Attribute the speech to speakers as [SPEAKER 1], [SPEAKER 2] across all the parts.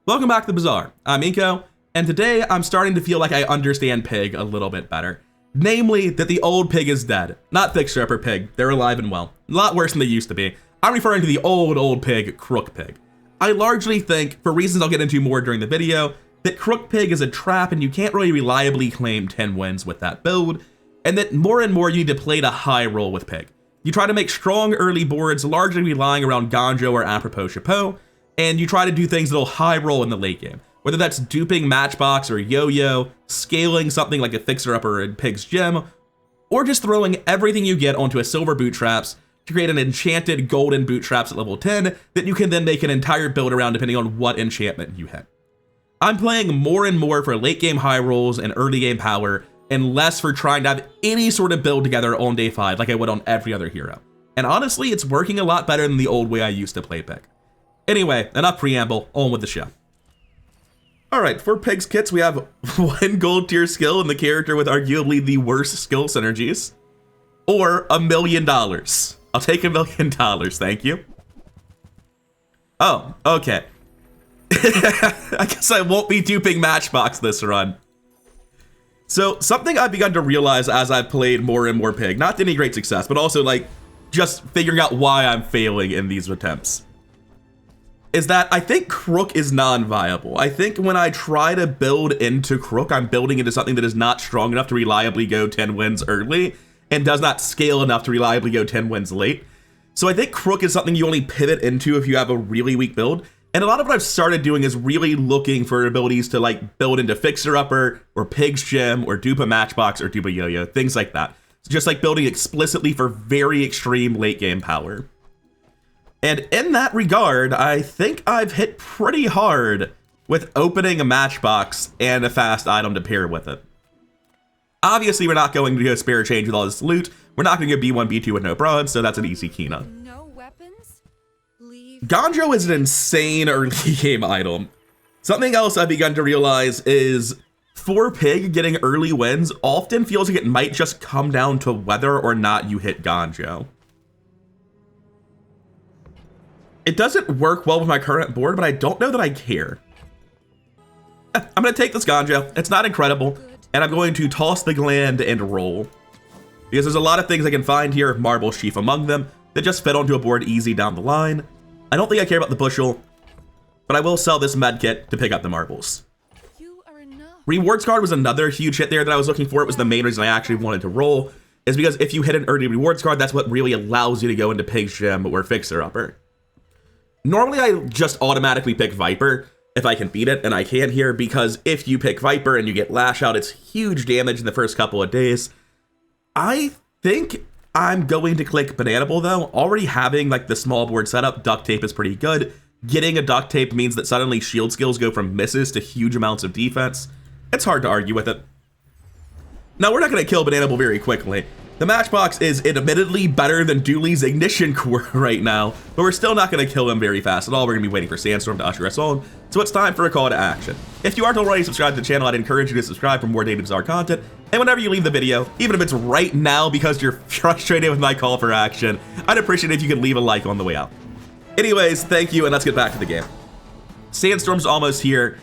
[SPEAKER 1] Welcome back to the Bazaar. I'm Inko, and today I'm starting to feel like I understand Pig a little bit better. Namely, that the old Pig is dead. Not Fixer Upper Pig, they're alive and well. A lot worse than they used to be. I'm referring to the old Pig, Crook Pig. I largely think, for reasons I'll get into more during the video, that Crook Pig is a trap and you can't really reliably claim 10 wins with that build, and that more and more you need to play the high roll with Pig. You try to make strong early boards, largely relying around Ganjo or Apropos Chapeau, and you try to do things that'll high roll in the late game. Whether that's duping Matchbox or Yo-Yo, scaling something like a Fixer Upper in Pig's Gym, or just throwing everything you get onto a Silver Bootstraps to create an enchanted golden Bootstraps at level 10 that you can then make an entire build around depending on what enchantment you hit. I'm playing more and more for late game high rolls and early game power, and less for trying to have any sort of build together on day 5 like I would on every other hero. And honestly, it's working a lot better than the old way I used to play Pig. Anyway, enough preamble, on with the show. Alright, for Pig's kits, we have 1 gold tier skill and the character with arguably the worst skill synergies, or $1 million. I'll take $1 million, thank you. Oh, okay. I guess I won't be duping Matchbox this run. So, something I've begun to realize as I've played more and more Pig, not to any great success, but also like just figuring out why I'm failing in these attempts, is that I think Crook is non-viable. I think when I try to build into Crook, I'm building into something that is not strong enough to reliably go 10 wins early, and does not scale enough to reliably go 10 wins late. So I think Crook is something you only pivot into if you have a really weak build. And a lot of what I've started doing is really looking for abilities to like build into Fixer Upper, or Pig's Gym, or dupe a Matchbox, or dupe a Yo-Yo, things like that. So just like building explicitly for very extreme late game power. And in that regard, I think I've hit pretty hard with opening a Matchbox and a fast item to pair with it. Obviously, we're not going to go spare change with all this loot. We're not going to go B1, B2 with no bronze, so that's an easy Kina.
[SPEAKER 2] No weapons? Leave.
[SPEAKER 1] Ganjo is an insane early game item. Something else I've begun to realize is, for Pig, getting early wins often feels like it might just come down to whether or not you hit Ganjo. It doesn't work well with my current board, but I don't know that I care. I'm going to take this Ganjo. It's not incredible, and I'm going to toss the gland and roll. Because there's a lot of things I can find here, Marble Sheaf among them, that just fit onto a board easy down the line. I don't think I care about the bushel, but I will sell this medkit to pick up the marbles.
[SPEAKER 2] You are enough.
[SPEAKER 1] Rewards card was another huge hit there that I was looking for. It was the main reason I actually wanted to roll, is because if you hit an early rewards card, that's what really allows you to go into Pig's Gym or Fixer Upper. Normally, I just automatically pick Viper if I can beat it, and I can here, because if you pick Viper and you get Lash Out, it's huge damage in the first couple of days. I think I'm going to click Bananable, though. Already having like the small board setup, Duct Tape is pretty good. Getting a Duct Tape means that suddenly shield skills go from misses to huge amounts of defense. It's hard to argue with it. Now, we're not going to kill Bananable very quickly. The Matchbox is admittedly better than Dooley's Ignition Core right now, but we're still not going to kill him very fast at all. We're going to be waiting for Sandstorm to usher us on, so it's time for a call to action. If you aren't already subscribed to the channel, I'd encourage you to subscribe for more daily Bazaar content, and whenever you leave the video, even if it's right now because you're frustrated with my call for action, I'd appreciate it if you could leave a like on the way out. Anyways, thank you, and let's get back to the game. Sandstorm's almost here,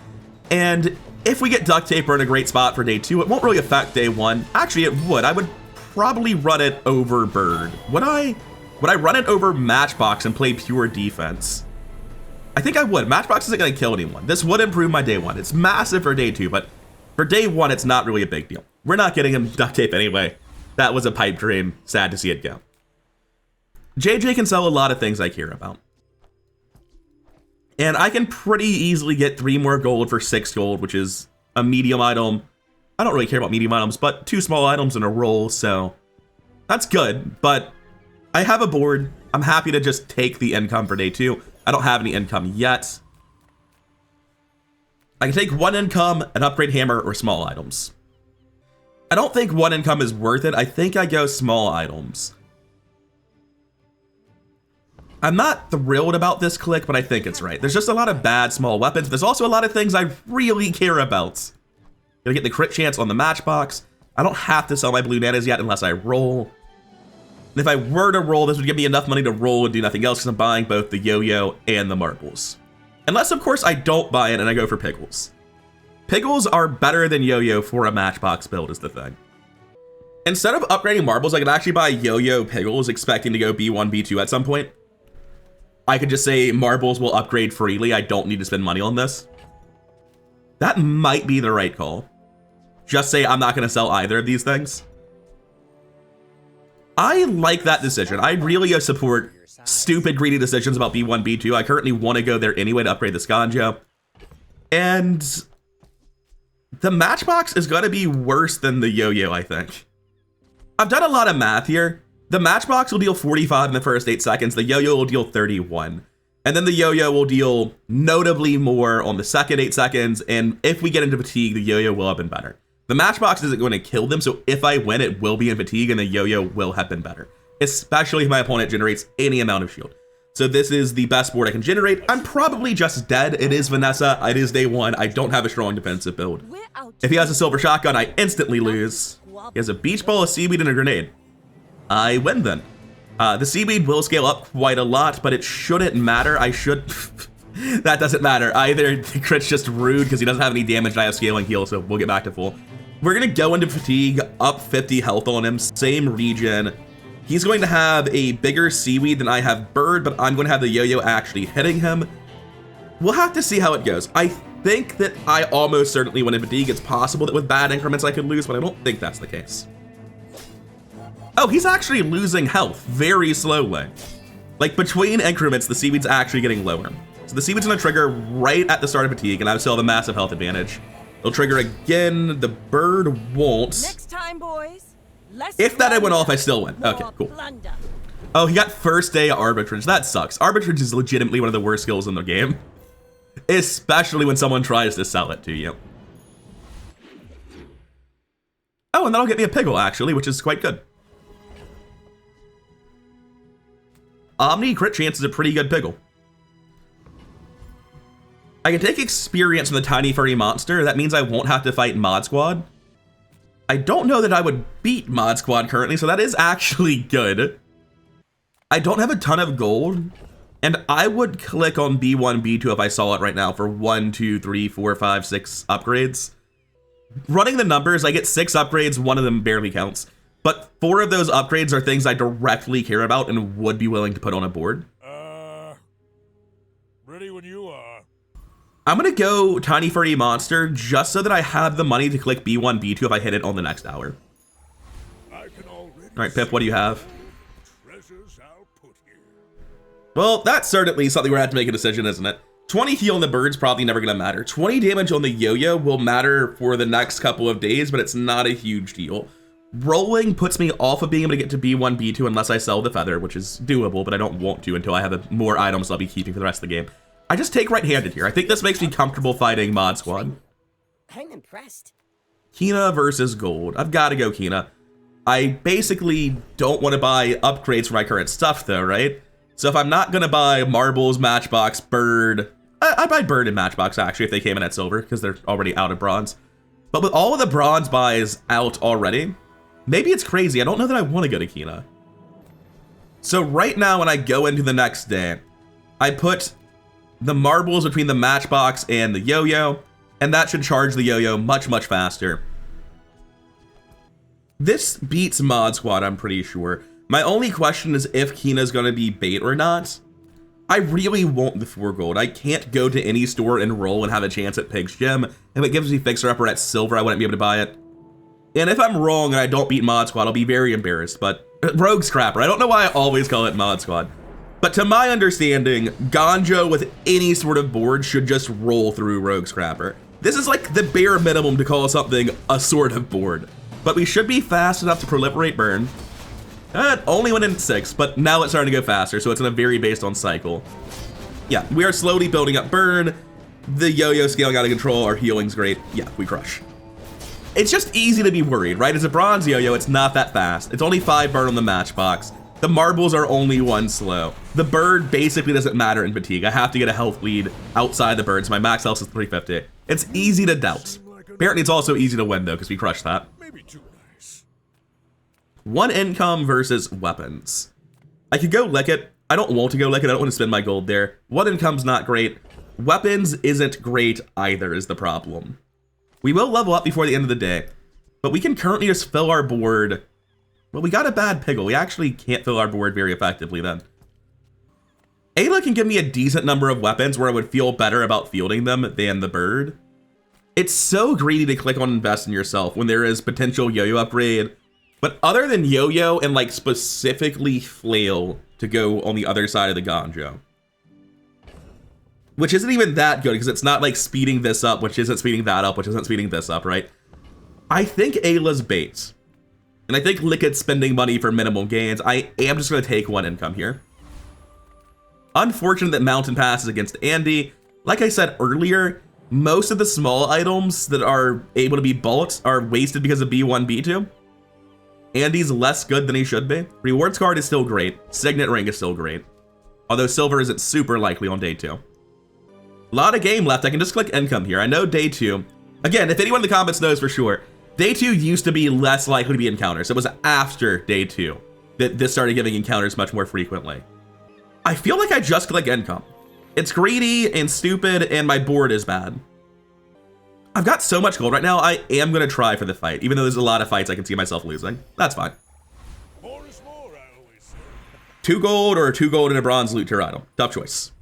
[SPEAKER 1] and if we get Duct Tape, we're in a great spot for day 2. It won't really affect day 1. Actually, it would. I would probably run it over Bird. Would I run it over Matchbox and play pure defense? I think I would. Matchbox isn't going to kill anyone. This would improve my day 1. It's massive for day 2, but for day 1, it's not really a big deal. We're not getting him Duct Tape anyway. That was a pipe dream. Sad to see it go. JJ can sell a lot of things I care about. And I can pretty easily get 3 more gold for 6 gold, which is a medium item. I don't really care about medium items, but 2 small items in a roll, so that's good. But I have a board. I'm happy to just take the income for day 2. I don't have any income yet. I can take 1 income, an upgrade hammer, or small items. I don't think 1 income is worth it. I think I go small items. I'm not thrilled about this click, but I think it's right. There's just a lot of bad small weapons. There's also a lot of things I really care about. Gonna get the crit chance on the Matchbox. I don't have to sell my blue nanas yet unless I roll. And if I were to roll, this would give me enough money to roll and do nothing else because I'm buying both the Yo-Yo and the marbles. Unless, of course, I don't buy it and I go for Pickles. Pickles are better than Yo-Yo for a Matchbox build is the thing. Instead of upgrading marbles, I could actually buy Yo-Yo Pickles expecting to go B1, B2 at some point. I could just say marbles will upgrade freely. I don't need to spend money on this. That might be the right call. Just say I'm not going to sell either of these things. I like that decision. I really support stupid, greedy decisions about B1, B2. I currently want to go there anyway to upgrade the Sconjo. And the Matchbox is going to be worse than the Yo-Yo, I think. I've done a lot of math here. The Matchbox will deal 45 in the first 8 seconds. The Yo-Yo will deal 31. And then the Yo-Yo will deal notably more on the second 8 seconds. And if we get into fatigue, the Yo-Yo will have been better. The Matchbox isn't going to kill them, so if I win, it will be in fatigue, and the Yo-Yo will have been better. Especially if my opponent generates any amount of shield. So this is the best board I can generate. I'm probably just dead. It is Vanessa. It is day 1. I don't have a strong defensive build. If he has a silver shotgun, I instantly lose. He has a beach ball, a seaweed, and a grenade. I win then. The seaweed will scale up quite a lot, but it shouldn't matter. I should... That doesn't matter. Either the crit's just rude because he doesn't have any damage and I have scaling heal, so we'll get back to full. We're going to go into fatigue, up 50 health on him, same regen. He's going to have a bigger seaweed than I have bird, but I'm going to have the Yo-Yo actually hitting him. We'll have to see how it goes. I think that I almost certainly win in fatigue. It's possible that with bad increments I could lose, but I don't think that's the case. Oh, he's actually losing health very slowly. Like between increments, the seaweed's actually getting lower. So the seaweed's gonna trigger right at the start of fatigue, and I still have a massive health advantage. It'll trigger again. The bird won't.
[SPEAKER 3] Next time, boys.
[SPEAKER 1] If that went off, I still win. Okay, cool. Oh, he got first day arbitrage. That sucks. Arbitrage is legitimately one of the worst skills in the game. Especially when someone tries to sell it to you. Oh, and that'll get me a Piggle, actually, which is quite good. Omni crit chance is a pretty good Piggle. I can take experience from the tiny furry monster. That means I won't have to fight Mod Squad. I don't know that I would beat Mod Squad currently, so that is actually good. I don't have a ton of gold, and I would click on B1, B2 if I saw it right now for 1, 2, 3, 4, 5, 6 upgrades. Running the numbers, I get 6 upgrades, one of them barely counts. But 4 of those upgrades are things I directly care about and would be willing to put on a board.
[SPEAKER 4] Ready when you are.
[SPEAKER 1] I'm gonna go Tiny Furry Monster just so that I have the money to click B1, B2 if I hit it on the next hour. Alright, Pip, what do you have?
[SPEAKER 4] Treasures I'll put here.
[SPEAKER 1] Well, that's certainly something we're gonna have to make a decision, isn't it? 20 heal on the bird's probably never gonna matter. 20 damage on the Yo-Yo will matter for the next couple of days, but it's not a huge deal. Rolling puts me off of being able to get to B1, B2 unless I sell the feather, which is doable, but I don't want to until I have more items I'll be keeping for the rest of the game. I just take right-handed here. I think this makes me comfortable fighting Mod Squad.
[SPEAKER 3] I'm impressed.
[SPEAKER 1] Kina versus Gold. I've got to go Kina. I basically don't want to buy upgrades for my current stuff, though, right? So if I'm not going to buy Marbles, Matchbox, Bird... I'd buy Bird and Matchbox, actually, if they came in at Silver, because they're already out of Bronze. But with all of the Bronze buys out already, maybe it's crazy. I don't know that I want to go to Kina. So right now, when I go into the next day, I put the marbles between the Matchbox and the Yo-Yo, and that should charge the Yo-Yo much, much faster. This beats Mod Squad, I'm pretty sure. My only question is if Kina's gonna be bait or not. I really want the 4 gold. I can't go to any store and roll and have a chance at Pig's Gem. If it gives me Fixer Upper at Silver, I wouldn't be able to buy it. And if I'm wrong and I don't beat Mod Squad, I'll be very embarrassed, but Rogue Scrapper. I don't know why I always call it Mod Squad. But to my understanding, Ganjo with any sort of board should just roll through Rogue Scrapper. This is like the bare minimum to call something a sort of board. But we should be fast enough to proliferate burn. It only went in 6, but now it's starting to go faster, so it's gonna vary based on cycle. Yeah, we are slowly building up burn. The Yo-Yo scaling out of control, our healing's great. Yeah, we crush. It's just easy to be worried, right? As a Bronze Yo-Yo, it's not that fast. It's only 5 burn on the Matchbox. The marbles are only 1 slow. The bird basically doesn't matter in fatigue. I have to get a health lead outside the bird, so my max health is 350. It's easy to doubt. Apparently it's also easy to win though, because we crushed that.
[SPEAKER 4] Maybe too nice.
[SPEAKER 1] 1 income versus weapons. I could go lick it. I don't want to go lick it. I don't want to spend my gold there. 1 income's not great. Weapons isn't great either is the problem. We will level up before the end of the day, but we can currently just fill our board. Well, we got a bad Piggle. We actually can't fill our board very effectively then. Ayla can give me a decent number of weapons where I would feel better about fielding them than the bird. It's so greedy to click on invest in yourself when there is potential yo-yo upgrade. But other than yo-yo and like specifically flail to go on the other side of the Ganjo, which isn't even that good because it's not like speeding this up, which isn't speeding that up, which isn't speeding this up, right? I think Ayla's bait. And I think Liquid's spending money for minimal gains. I am just going to take 1 income here. Unfortunate that Mountain Pass is against Andy. Like I said earlier, most of the small items that are able to be bulked are wasted because of B1, B2. Andy's less good than he should be. Rewards card is still great. Signet ring is still great. Although silver isn't super likely on day 2. A lot of game left. I can just click income here. I know day 2. Again, if anyone in the comments knows for sure, day 2 used to be less likely to be encounters. It was after day 2 that this started giving encounters much more frequently. I feel like I just click income. It's greedy and stupid and my board is bad. I've got so much gold right now, I am going to try for the fight, even though there's a lot of fights I can see myself losing. That's fine.
[SPEAKER 4] More is more, I always say.
[SPEAKER 1] 2 gold or 2 gold and a bronze loot tier item. Tough choice.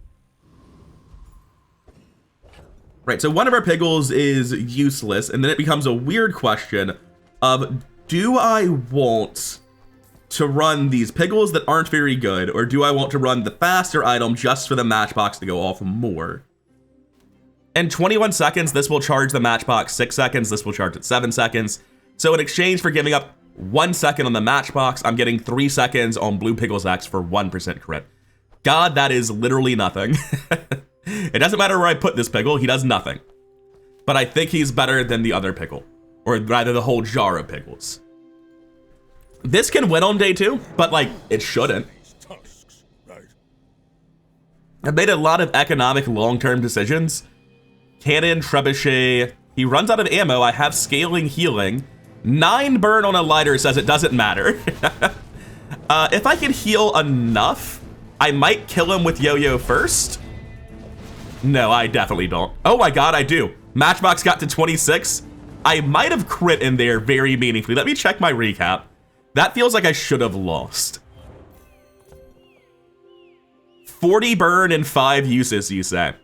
[SPEAKER 1] Right, so one of our Piggles is useless, and then it becomes a weird question of, do I want to run these Piggles that aren't very good, or do I want to run the faster item just for the matchbox to go off more? In 21 seconds, this will charge the matchbox 6 seconds, this will charge it 7 seconds. So in exchange for giving up 1 second on the matchbox, I'm getting 3 seconds on Blue Piggles X for 1% crit. God, that is literally nothing. It doesn't matter where I put this Piggle, he does nothing. But I think he's better than the other Piggle, or rather the whole jar of Piggles. This can win on day 2, but like, it shouldn't.
[SPEAKER 4] Tusks, right?
[SPEAKER 1] I've made a lot of economic long-term decisions. Cannon, trebuchet, he runs out of ammo, I have scaling healing. 9 burn on a lighter says it doesn't matter. If I can heal enough, I might kill him with yo-yo first. No, I definitely don't. Oh my god, I do. Matchbox got to 26. I might have crit in there very meaningfully. Let me check my recap. That feels like I should have lost. 40 burn and 5 uses, you say.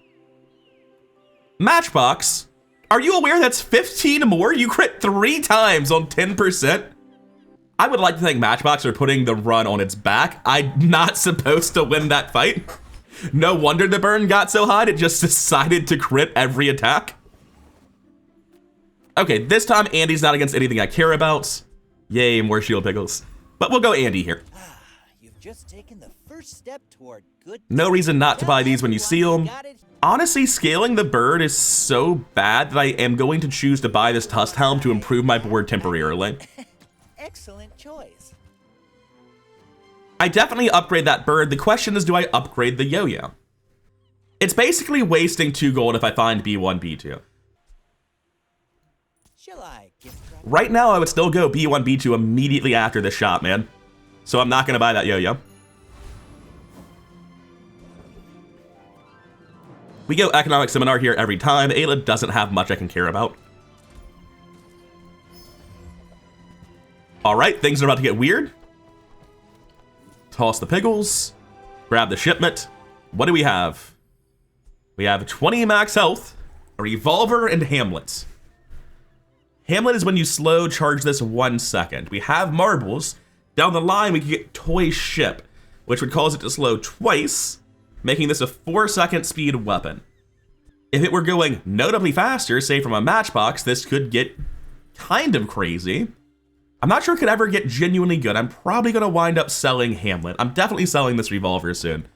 [SPEAKER 1] Matchbox, are you aware that's 15 more? You crit 3 times on 10%. I would like to thank Matchbox for putting the run on its back. I'm not supposed to win that fight. No wonder the burn got so hot, it just decided to crit every attack. Okay, this time Andy's not against anything I care about. Yay, more shield Piggles. But we'll go Andy here.
[SPEAKER 5] You've just taken the first step toward good.
[SPEAKER 1] No reason not to buy these when you see them. Honestly, scaling the bird is so bad that I am going to choose to buy this Tusk Helm to improve my board temporarily.
[SPEAKER 5] Excellent choice.
[SPEAKER 1] I definitely upgrade that bird. The question is, do I upgrade the yo-yo? It's basically wasting 2 gold if I find B1, B2.
[SPEAKER 5] Shall I gift wrap?
[SPEAKER 1] Right now, I would still go B1, B2 immediately after this shot, man. So I'm not going to buy that yo-yo. We go Economic Seminar here every time. Ayla doesn't have much I can care about. All right, things are about to get weird. Toss the Piggles. Grab the shipment. What do we have? We have 20 max health, a revolver, and Hamlet. Hamlet is when you slow charge this 1 second. We have marbles. Down the line, we can get Toy Ship, which would cause it to slow twice, making this a 4-second speed weapon. If it were going notably faster, say from a matchbox, this could get kind of crazy. I'm not sure it could ever get genuinely good. I'm probably going to wind up selling Hamlet. I'm definitely selling this revolver soon.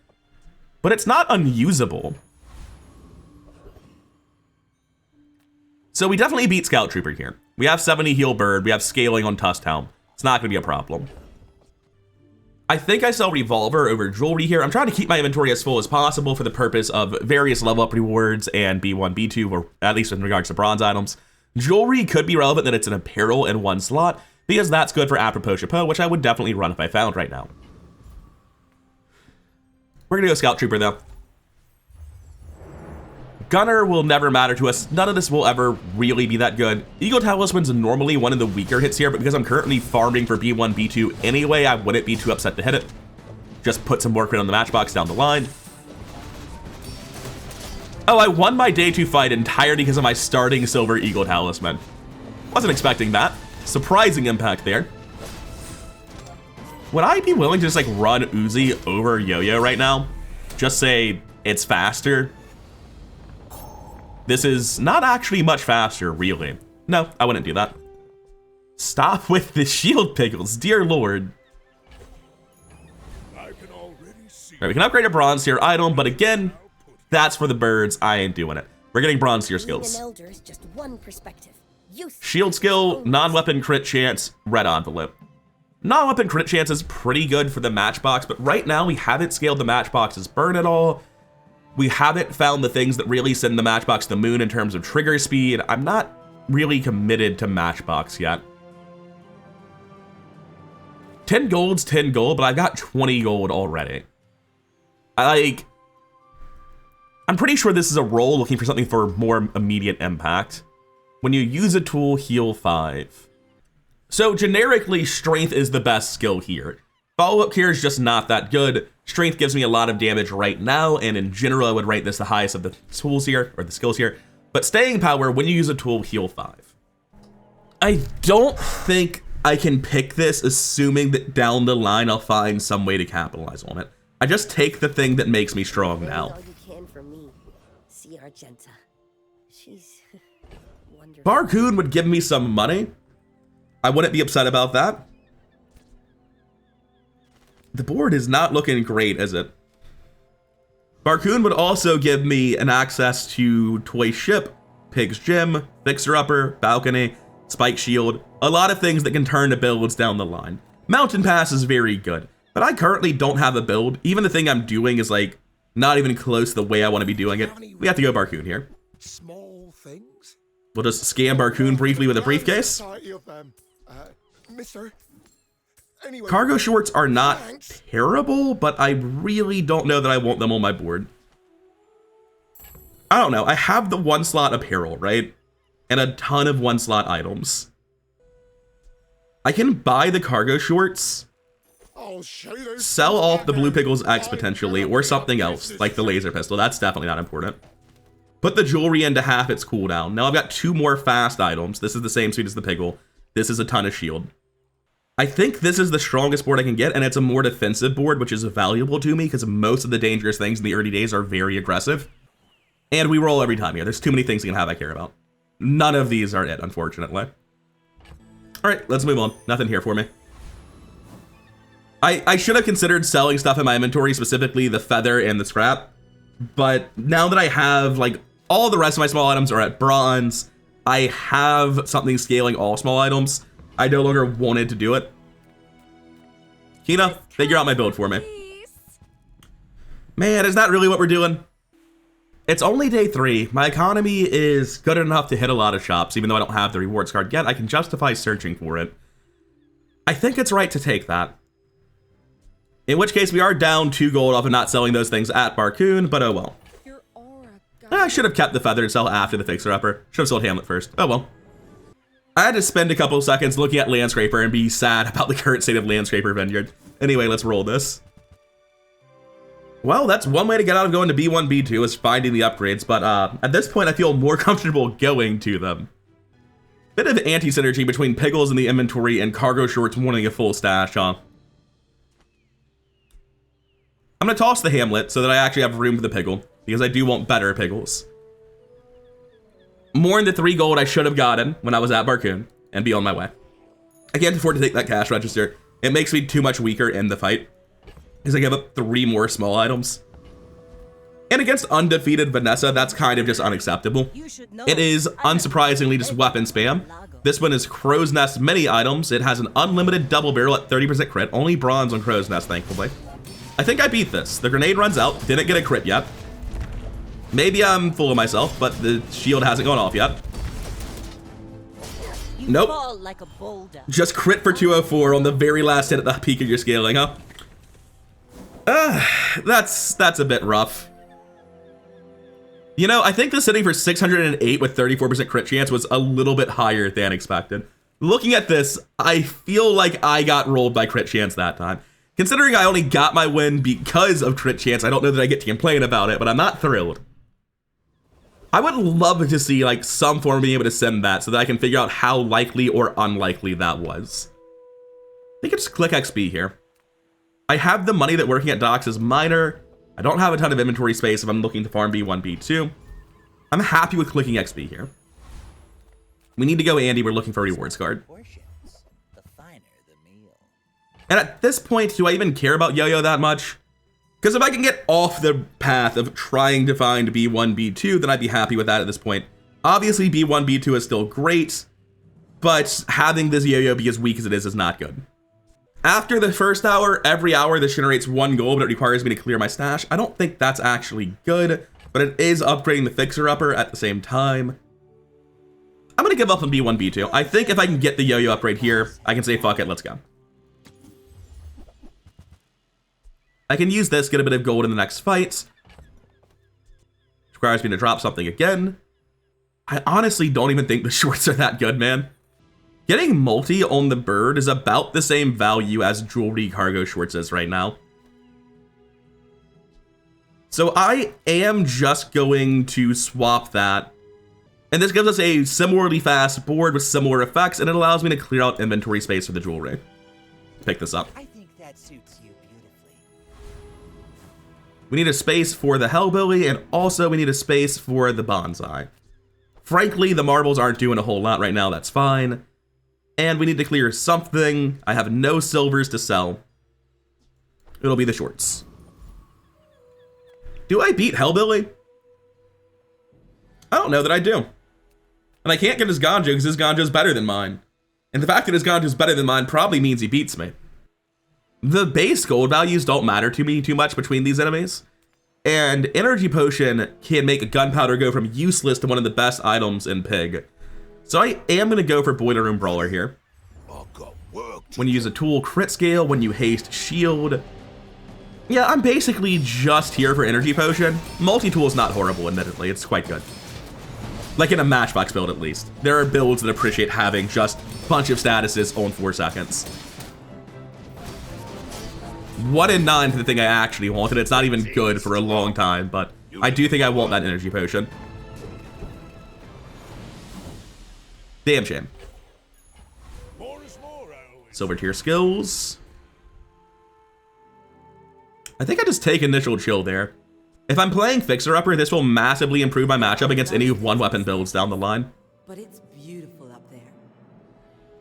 [SPEAKER 1] But it's not unusable. So we definitely beat Scout Trooper here. We have 70 heal bird. We have scaling on Tusk Helm. It's not going to be a problem. I think I sell revolver over jewelry here. I'm trying to keep my inventory as full as possible for the purpose of various level up rewards and B1, B2, or at least in regards to bronze items. Jewelry could be relevant that it's an apparel in 1 slot, because that's good for apropos chapeau, which I would definitely run if I found right now. We're gonna go Scout Trooper though. Gunner will never matter to us. None of this will ever really be that good. Eagle Talisman's normally one of the weaker hits here, but because I'm currently farming for B1, B2 anyway, I wouldn't be too upset to hit it. Just put some more crit on the matchbox down the line. Oh, I won my day 2 fight entirely because of my starting Silver Eagle Talisman. Wasn't expecting that. Surprising impact there. Would I be willing to just like run Uzi over Yo-Yo right now? Just say it's faster. This is not actually much faster, really. No, I wouldn't do that. Stop with the shield pickles, dear lord.
[SPEAKER 4] I can already see.
[SPEAKER 1] All right, we can upgrade a bronze tier item, but again, that's for the birds. I ain't doing it. We're getting bronze tier
[SPEAKER 3] Being an
[SPEAKER 1] skills.
[SPEAKER 3] elder is just one perspective. Youth
[SPEAKER 1] Shield skill, non-weapon crit chance, red envelope. Non-weapon crit chance is pretty good for the matchbox, but right now we haven't scaled the matchbox's burn at all. We haven't found the things that really send the matchbox to the moon in terms of trigger speed. I'm not really committed to matchbox yet. 10 gold's 10 gold, but I've got 20 gold already. I'm pretty sure this is a role looking for something for more immediate impact. When you use a tool, heal 5. So generically, strength is the best skill here. Follow-up here is just not that good. Strength gives me a lot of damage right now, and in general, I would rate this the highest of the tools here, or the skills here. But staying power, when you use a tool, heal 5. I don't think I can pick this assuming that down the line I'll find some way to capitalize on it. I just take the thing that makes me strong now.
[SPEAKER 3] all you can for me. See Argenta. She's wonderful.
[SPEAKER 1] Barcoon would give me some money. I wouldn't be upset about that. The board is not looking great, is it? Barcoon would also give me an access to Toy Ship, Pig's Gym, Fixer Upper, Balcony, Spike Shield, a lot of things that can turn to builds down the line. Mountain Pass is very good, but I currently don't have a build. Even the thing I'm doing is like not even close to the way I want to be doing it. We have to go Barcoon here.
[SPEAKER 4] Small things.
[SPEAKER 1] We'll just scan Barcoon briefly with a briefcase.
[SPEAKER 4] Society of them. Mister. Anyway,
[SPEAKER 1] Cargo shorts are not
[SPEAKER 4] thanks.
[SPEAKER 1] terrible, but I really don't know that I want them on my board. I don't know. I have the 1 slot apparel, right? And a ton of 1 slot items. I can buy the cargo shorts,
[SPEAKER 4] I'll show you those
[SPEAKER 1] sell
[SPEAKER 4] things
[SPEAKER 1] off
[SPEAKER 4] back
[SPEAKER 1] the Blue
[SPEAKER 4] there.
[SPEAKER 1] Pickles X potentially, or something else, like the laser pistol. That's definitely not important. Put the jewelry into half its cooldown. Now I've got 2 more fast items. This is the same suit as the Piggle. This is a ton of shield. I think this is the strongest board I can get, and it's a more defensive board, which is valuable to me because most of the dangerous things in the early days are very aggressive. And we roll every time here. There's too many things you can have I care about. None of these are it, unfortunately. All right, let's move on. Nothing here for me. I should have considered selling stuff in my inventory, specifically the feather and the scrap. But now that I have, like, all the rest of my small items are at bronze, I have something scaling all small items. I no longer wanted to do it. Kina, figure out my build for me.
[SPEAKER 2] Please.
[SPEAKER 1] Man, is that really what we're doing? It's only day 3. My economy is good enough to hit a lot of shops. Even though I don't have the rewards card yet, I can justify searching for it. I think it's right to take that. In which case, we are down 2 gold off of not selling those things at Barcoon, but oh well.
[SPEAKER 2] Your aura
[SPEAKER 1] I should have kept the feather and sell after the Fixer Upper. Should have sold Hamlet first. Oh well. I had to spend a couple of seconds looking at Landscraper and be sad about the current state of Landscraper Vineyard. Anyway, let's roll this. Well, that's one way to get out of going to B1, B2 is finding the upgrades, but at this point I feel more comfortable going to them. Bit of anti-synergy between Piggles in the inventory and cargo shorts wanting a full stash, huh? I'm gonna toss the Hamlet so that I actually have room for the Piggle, because I do want better Piggles. More than the 3 gold I should have gotten when I was at Barcoon, and be on my way. I can't afford to take that cash register. It makes me too much weaker in the fight, because I give up 3 more small items. And against undefeated Vanessa, that's kind of just unacceptable.
[SPEAKER 5] You should know.
[SPEAKER 1] It is,
[SPEAKER 5] I'm
[SPEAKER 1] unsurprisingly, just weapon spam. This one is Crow's Nest mini items. It has an unlimited double barrel at 30% crit, only bronze on Crow's Nest, thankfully. I think I beat this. The grenade runs out, didn't get a crit yet. Maybe I'm full of myself, but the shield hasn't gone off yet.
[SPEAKER 5] You
[SPEAKER 1] Nope.
[SPEAKER 5] fall like a boulder.
[SPEAKER 1] Just crit for 204 on the very last hit at the peak of your scaling, huh? That's a bit rough. You know, I think the sitting for 608 with 34% crit chance was a little bit higher than expected. Looking at this, I feel like I got rolled by crit chance that time. Considering I only got my win because of crit chance, I don't know that I get to complain about it, but I'm not thrilled. I would love to see like some form of being able to send that so that I can figure out how likely or unlikely that was. I think I just click XP here. I have the money that working at docks is minor. I don't have a ton of inventory space if I'm looking to farm B1, B2. I'm happy with clicking XP here. We need to go Andy, we're looking for a rewards card.
[SPEAKER 5] Portions, the finer the meal.
[SPEAKER 1] And at this point, do I even care about Yo-Yo that much? Because if I can get off the path of trying to find B1, B2, then I'd be happy with that at this point. Obviously, B1, B2 is still great, but having this Yo-Yo be as weak as it is not good. After the first hour, every hour this generates 1 gold, but it requires me to clear my stash. I don't think that's actually good, but it is upgrading the fixer-upper at the same time. I'm gonna give up on B1, B2. I think if I can get the Yo-Yo upgrade here, I can say fuck it, let's go. I can use this, get a bit of gold in the next fight. Requires me to drop something again. I honestly don't even think the shorts are that good, man. Getting multi on the bird is about the same value as jewelry cargo shorts is right now. So I am just going to swap that. And this gives us a similarly fast board with similar effects, and it allows me to clear out inventory space for the jewelry. Pick this up.
[SPEAKER 5] I think that suits you beautifully.
[SPEAKER 1] We need a space for the Hellbilly, and also we need a space for the Bonsai. Frankly, the marbles aren't doing a whole lot right now, that's fine. And we need to clear something. I have no silvers to sell. It'll be the shorts. Do I beat Hellbilly? I don't know that I do. And I can't get his Ganjo because his Ganjo's better than mine. And the fact that his Ganjo's better than mine probably means he beats me. The base gold values don't matter to me too much between these enemies. And Energy Potion can make a gunpowder go from useless to one of the best items in Pig. So I am going to go for Boiler Room Brawler here. When you use a tool, crit scale. When you haste, shield. Yeah, I'm basically just here for Energy Potion. Multi-tool is not horrible, admittedly. It's quite good. Like in a Matchbox build, at least. There are builds that appreciate having just a bunch of statuses on 4 seconds. 1 in 9 for the thing I actually want, and it's not even good for a long time, but I do think I want that Energy Potion. Damn shame. Silver tier skills. I think I just take initial chill there. If I'm playing Fixer Upper, this will massively improve my matchup against any one weapon builds down the line.
[SPEAKER 3] But it's beautiful up there.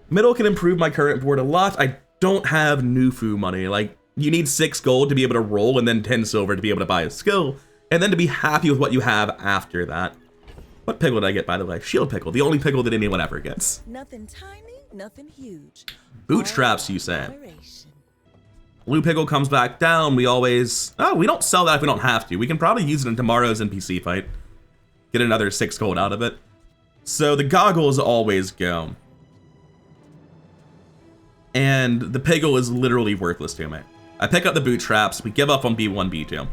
[SPEAKER 1] Middle can improve my current board a lot. I don't have Nufu money. Like, you need 6 gold to be able to roll and then 10 silver to be able to buy a skill, and then to be happy with what you have after that. What pickle did I get, by the way? Shield pickle, the only pickle that anyone ever gets.
[SPEAKER 3] Nothing tiny, nothing huge.
[SPEAKER 1] Bootstraps, you say?
[SPEAKER 3] Moderation.
[SPEAKER 1] Blue pickle comes back down. We always... Oh, we don't sell that if we don't have to. We can probably use it in tomorrow's NPC fight. Get another 6 gold out of it. So the goggles always go. And the pickle is literally worthless to me. I pick up the bootstraps. We give up on B1, B2.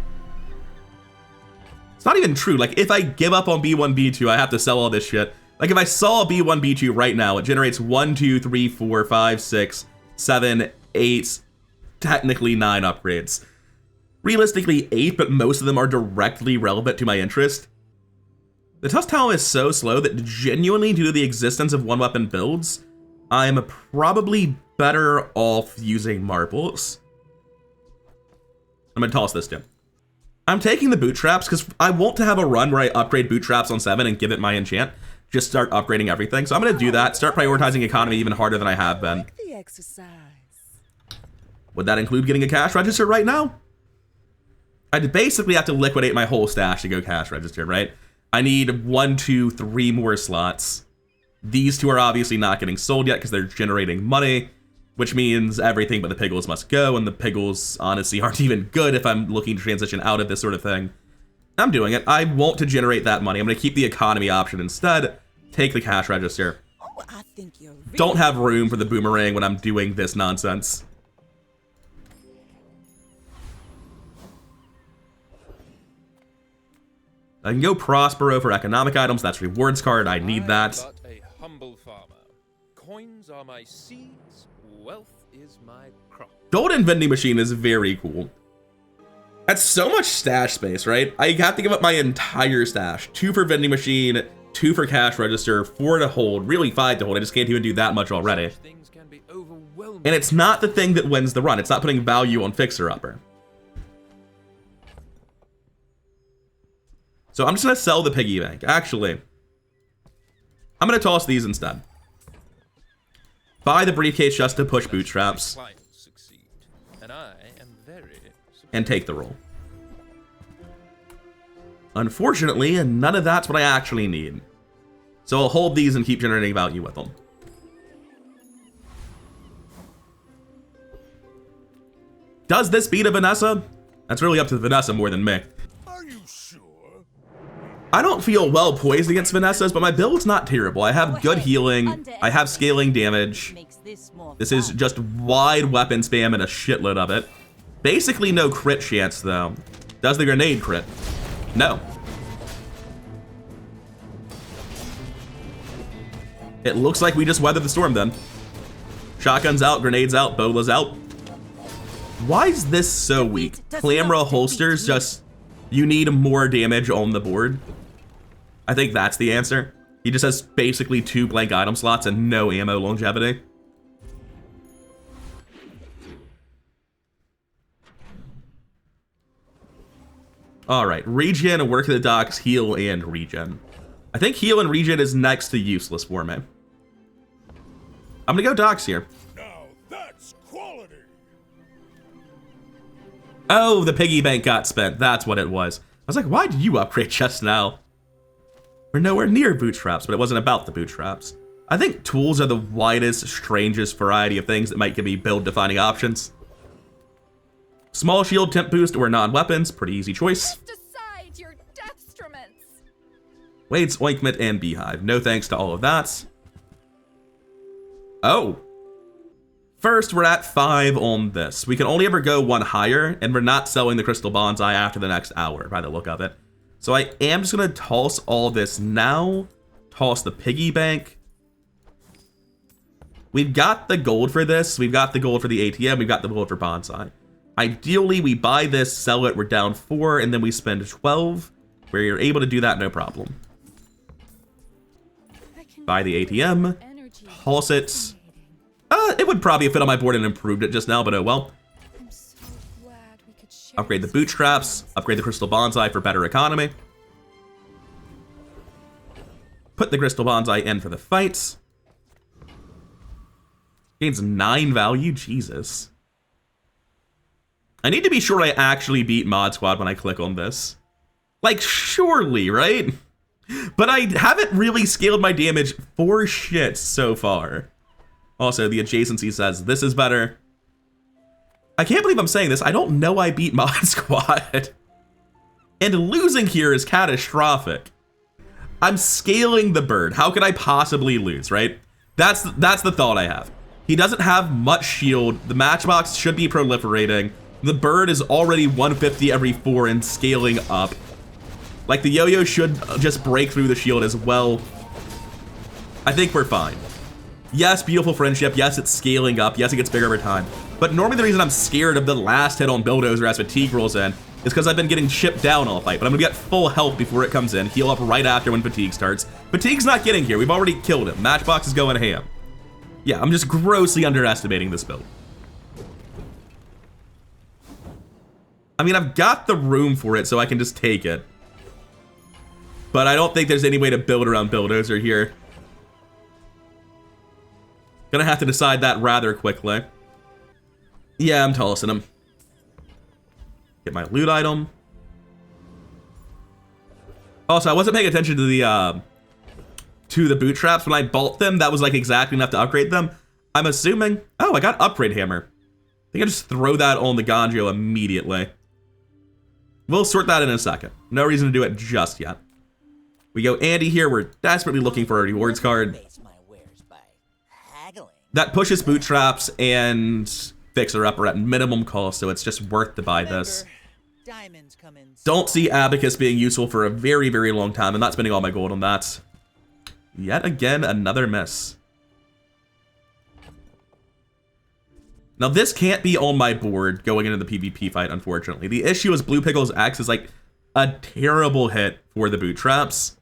[SPEAKER 1] It's not even true. Like, if I give up on B1, B2, I have to sell all this shit. Like, if I saw B1, B2 right now, it generates 1, 2, 3, 4, 5, 6, 7, 8, technically 9 upgrades. Realistically 8, but most of them are directly relevant to my interest. The Tusk Talon is so slow that genuinely due to the existence of one weapon builds, I'm probably better off using marbles. I'm gonna toss this down. I'm taking the bootstraps because I want to have a run where I upgrade bootstraps on 7 and give it my enchant. Just start upgrading everything. So I'm gonna do that, start prioritizing economy even harder than I have been.
[SPEAKER 2] Like the exercise.
[SPEAKER 1] Would that include getting a cash register right now? I'd basically have to liquidate my whole stash to go cash register, right? I need 1, 2, 3 more slots. These 2 are obviously not getting sold yet because they're generating money, which means everything but the piggles must go, and the piggles honestly aren't even good if I'm looking to transition out of this sort of thing. I'm doing it. I want to generate that money. I'm going to keep the economy option instead, take the cash register.
[SPEAKER 3] Oh, I think you're really
[SPEAKER 1] Don't have room for the boomerang when I'm doing this nonsense. I can go Prospero for economic items. That's rewards card. I need that.
[SPEAKER 6] I'm but a humble farmer. Coins are my seeds, wealth is my crop.
[SPEAKER 1] Golden vending machine is very cool. That's so much stash space, right? I have to give up my entire stash. 2 for vending machine, 2 for cash register, 4 to hold, really 5 to hold. I just can't even do that much already.
[SPEAKER 6] Things can be overwhelming.
[SPEAKER 1] And it's not the thing that wins the run. It's not putting value on Fixer Upper. So I'm just gonna sell the piggy bank. Actually, I'm gonna toss these instead. Buy the briefcase just to push bootstraps.
[SPEAKER 6] Succeed, and I am very
[SPEAKER 1] and take the roll. Unfortunately, none of that's what I actually need. So I'll hold these and keep generating value with them. Does this beat a Vanessa? That's really up to Vanessa more than me.
[SPEAKER 4] Are you sure?
[SPEAKER 1] I don't feel well poised against Vanessa's, but my build's not terrible. I have good healing. I have scaling damage. This is just wide weapon spam and a shitload of it. Basically no crit chance though. Does the grenade crit? No. It looks like we just weathered the storm then. Shotgun's out, grenades out, Bola's out. Why is this so weak? Clamra holsters just, you need more damage on the board. I think that's the answer. He just has basically 2 blank item slots and no ammo longevity. Alright, regen, work at the docks, heal, and regen. I think heal and regen is next to useless for me. I'm gonna go docks here.
[SPEAKER 4] Now that's quality.
[SPEAKER 1] Oh, the piggy bank got spent. That's what it was. I was like, why did you upgrade just now? We're nowhere near bootstraps, but it wasn't about the bootstraps. I think tools are the widest, strangest variety of things that might give me build-defining options. Small shield, temp boost, or non-weapons. Pretty easy choice.
[SPEAKER 2] Lift aside your deathstruments.
[SPEAKER 1] Wade's ointment and beehive. No thanks to all of that. Oh. First, we're at 5 on this. We can only ever go 1 higher, and we're not selling the crystal bonsai after the next hour, by the look of it. So I am just gonna toss all this now. Toss the piggy bank. We've got the gold for this. We've got the gold for the ATM. We've got the gold for bonsai. Ideally, we buy this, sell it, we're down 4, and then we spend 12, where you're able to do that no problem. Buy the ATM, toss it. It would probably fit on my board and improved it just now, but oh well.
[SPEAKER 2] I'm so glad we could share
[SPEAKER 1] Upgrade the
[SPEAKER 2] this
[SPEAKER 1] bootstraps, upgrade the crystal bonsai for better economy. Put the crystal bonsai in for the fights. Gains 9 value, Jesus. I need to be sure I actually beat Mod Squad when I click on this. Like, surely, right? But I haven't really scaled my damage for shit so far. Also, the adjacency says this is better. I can't believe I'm saying this. I don't know I beat Mod Squad. And losing here is catastrophic. I'm scaling the bird. How could I possibly lose, right? That's the thought I have. He doesn't have much shield. The matchbox should be proliferating. The bird is already 150 every 4 and scaling up. Like, the yo-yo should just break through the shield as well. I think we're fine. Yes, beautiful friendship. Yes, it's scaling up. Yes, it gets bigger over time. But normally the reason I'm scared of the last hit on Bulldozer as fatigue rolls in is because I've been getting chipped down all fight. But I'm gonna get full health before it comes in. Heal up right after when fatigue starts. Fatigue's not getting here. We've already killed him. Matchbox is going ham. Yeah, I'm just grossly underestimating this build. I mean, I've got the room for it, so I can just take it. But I don't think there's any way to build around Bulldozer here. Gonna have to decide that rather quickly. Yeah, I'm tossing him. Get my loot item. Also, I wasn't paying attention to the bootstraps when I bought them. That was like exactly enough to upgrade them. I'm assuming. Oh, I got upgrade hammer. I think I just throw that on the Ganjo immediately. We'll sort that in a second. No reason to do it just yet. We go Andy here. We're desperately looking for a rewards card. That pushes bootstraps and Fixer Upper at minimum cost, so it's just worth to buy this.
[SPEAKER 5] diamonds come in.
[SPEAKER 1] Don't see Abacus being useful for a very, very long time. I'm not spending all my gold on that. Yet again, another miss. Now, this can't be on my board going into the PvP fight, unfortunately. The issue is Blue Pickle's X is like a terrible hit for the Bootstraps.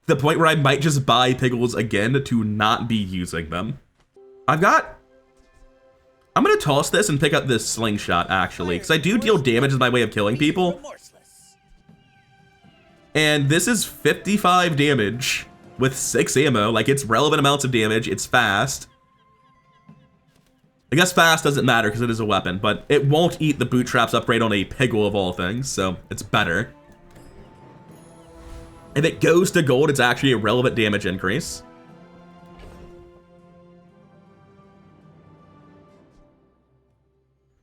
[SPEAKER 1] The point where I might just buy Pickles again to not be using them. I'm going to toss this and pick up this slingshot, actually, because I do deal damage as my way of killing people. And this is 55 damage with 6 ammo. Like, it's relevant amounts of damage. It's fast. I guess fast doesn't matter because it is a weapon, but it won't eat the Bootstraps upgrade on a Piggle of all things, so it's better. If it goes to gold, it's actually a relevant damage increase.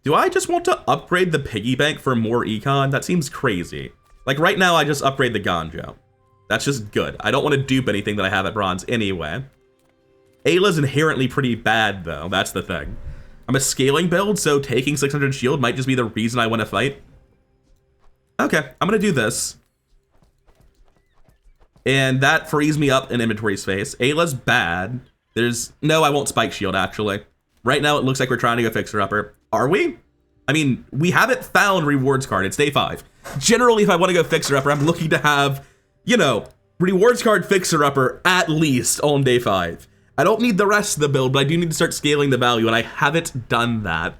[SPEAKER 1] Do I just want to upgrade the piggy bank for more econ? That seems crazy. Like right now, I just upgrade the Ganjo. That's just good. I don't want to dupe anything that I have at bronze anyway. Ayla's inherently pretty bad though, that's the thing. I'm a scaling build, so taking 600 shield might just be the reason I want to fight. Okay, I'm gonna do this. And that frees me up in inventory space. Ayla's bad. No, I won't spike shield actually. Right now it looks like we're trying to go fixer upper. Are we? I mean, we haven't found rewards card. It's day 5. Generally, if I want to go fixer upper, I'm looking to have, you know, rewards card fixer upper at least on day 5. I don't need the rest of the build, but I do need to start scaling the value, and I haven't done that.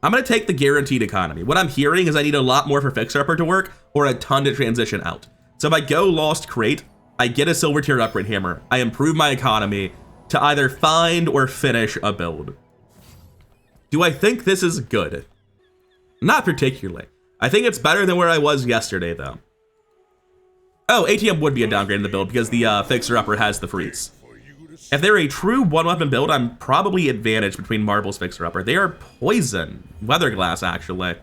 [SPEAKER 1] I'm going to take the guaranteed economy. What I'm hearing is I need a lot more for fixer upper to work, or a ton to transition out. So if I go Lost Crate, I get a silver tier upgrade hammer. I improve my economy to either find or finish a build. Do I think this is good? Not particularly. I think it's better than where I was yesterday, though. Oh, ATM would be a downgrade in the build because the fixer upper has the freeze. If they're a true one-weapon build, I'm probably advantaged between Marbles fixer upper. They are poison. Weather glass, actually.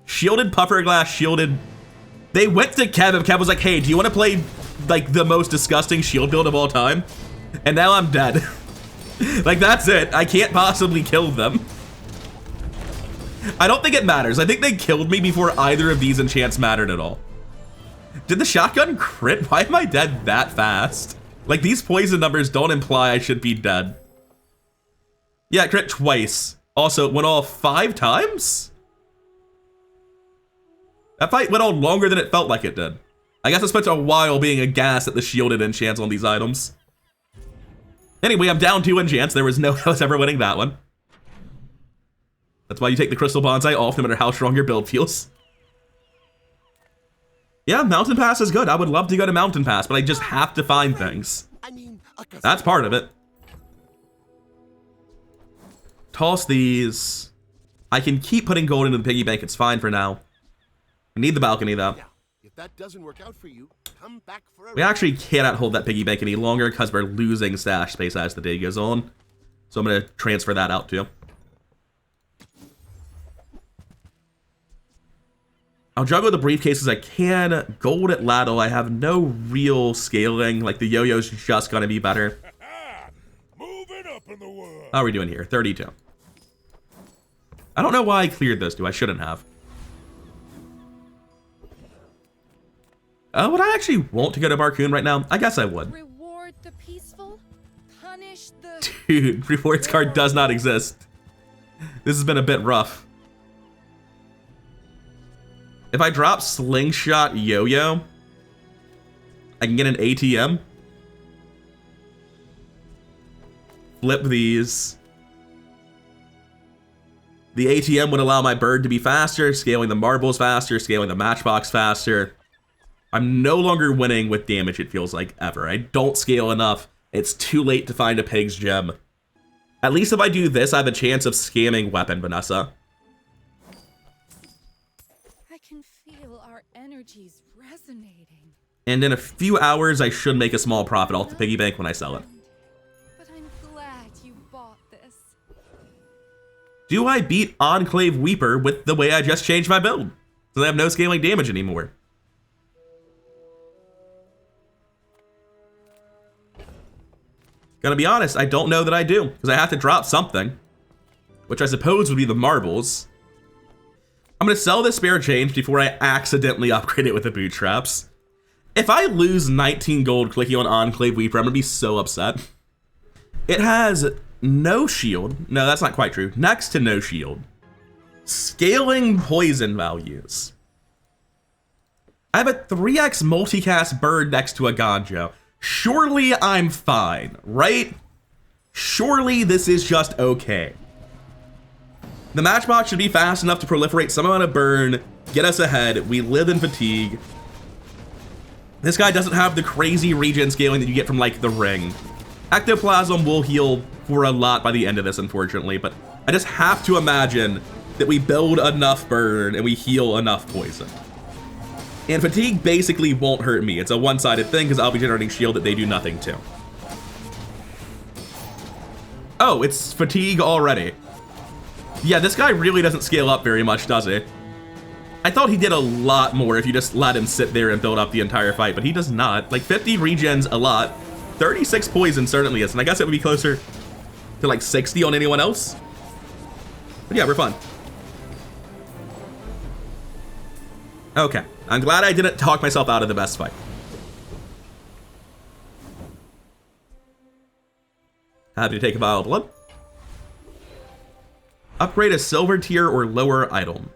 [SPEAKER 1] Shielded puffer glass, shielded. They went to Kev, and Kev was like, hey, do you want to play like the most disgusting shield build of all time? And now I'm dead. Like, that's it. I can't possibly kill them. I don't think it matters. I think they killed me before either of these enchants mattered at all. Did the shotgun crit? Why am I dead that fast? Like, these poison numbers don't imply I should be dead. Yeah, crit twice. Also, it went off 5 times? That fight went on longer than it felt like it did. I guess I spent a while being aghast at the shielded enchants on these items. Anyway, I'm down 2 enchants. There was no way I was ever winning that one. That's why you take the Crystal Bonsai off no matter how strong your build feels. Yeah, Mountain Pass is good. I would love to go to Mountain Pass, but I just have to find things. That's part of it. Toss these. I can keep putting gold into the piggy bank. It's fine for now. I need the balcony, though.
[SPEAKER 7] If that doesn't work out for you, come back for a
[SPEAKER 1] We actually cannot hold that piggy bank any longer because we're losing stash space as the day goes on. So I'm going to transfer that out too. I'll juggle the briefcases I can. Gold at Ladle, I have no real scaling. Like, the yo-yo's just going to be better.
[SPEAKER 4] Moving up in the world.
[SPEAKER 1] How are we doing here? 32. I don't know why I cleared those two. I shouldn't have. Would I actually want to go to Barcoon right now? I guess I would.
[SPEAKER 2] Reward the peaceful, punish the...
[SPEAKER 1] Dude, rewards card does not exist. This has been a bit rough. If I drop Slingshot Yo-Yo, I can get an ATM. Flip these. The ATM would allow my bird to be faster, scaling the marbles faster, scaling the matchbox faster. I'm no longer winning with damage, it feels like, ever. I don't scale enough. It's too late to find a pig's gem. At least if I do this, I have a chance of scamming Weapon Vanessa.
[SPEAKER 2] I can feel our energies resonating.
[SPEAKER 1] And in a few hours, I should make a small profit off the piggy bank when I sell it.
[SPEAKER 2] But I'm glad you bought this.
[SPEAKER 1] Do I beat Enclave Weeper with the way I just changed my build? So I have no scaling damage anymore. Gonna be honest, I don't know that I do, because I have to drop something, which I suppose would be the marbles. I'm going to sell this spare change before I accidentally upgrade it with the bootstraps. If I lose 19 gold clicking on Enclave Weeper, I'm going to be so upset. It has no shield. No, that's not quite true. Next to no shield. Scaling poison values. I have a 3x multicast bird next to a Ganjo. Surely I'm fine, right? Surely this is just okay. The matchbox should be fast enough to proliferate some amount of burn, get us ahead. We live in fatigue. This guy doesn't have the crazy regen scaling that you get from like the ring. Ectoplasm will heal for a lot by the end of this, unfortunately, but I just have to imagine that we build enough burn and we heal enough poison. And fatigue basically won't hurt me. It's a one-sided thing because I'll be generating shield that they do nothing to. Oh, it's fatigue already. Yeah, this guy really doesn't scale up very much, does he? I thought he did a lot more if you just let him sit there and build up the entire fight, but he does not. Like, 50 regens a lot. 36 poison certainly is, and I guess it would be closer to like 60 on anyone else. But yeah, we're fine. Okay, I'm glad I didn't talk myself out of the best fight. Happy to take a vial of blood. Upgrade a silver tier or lower item.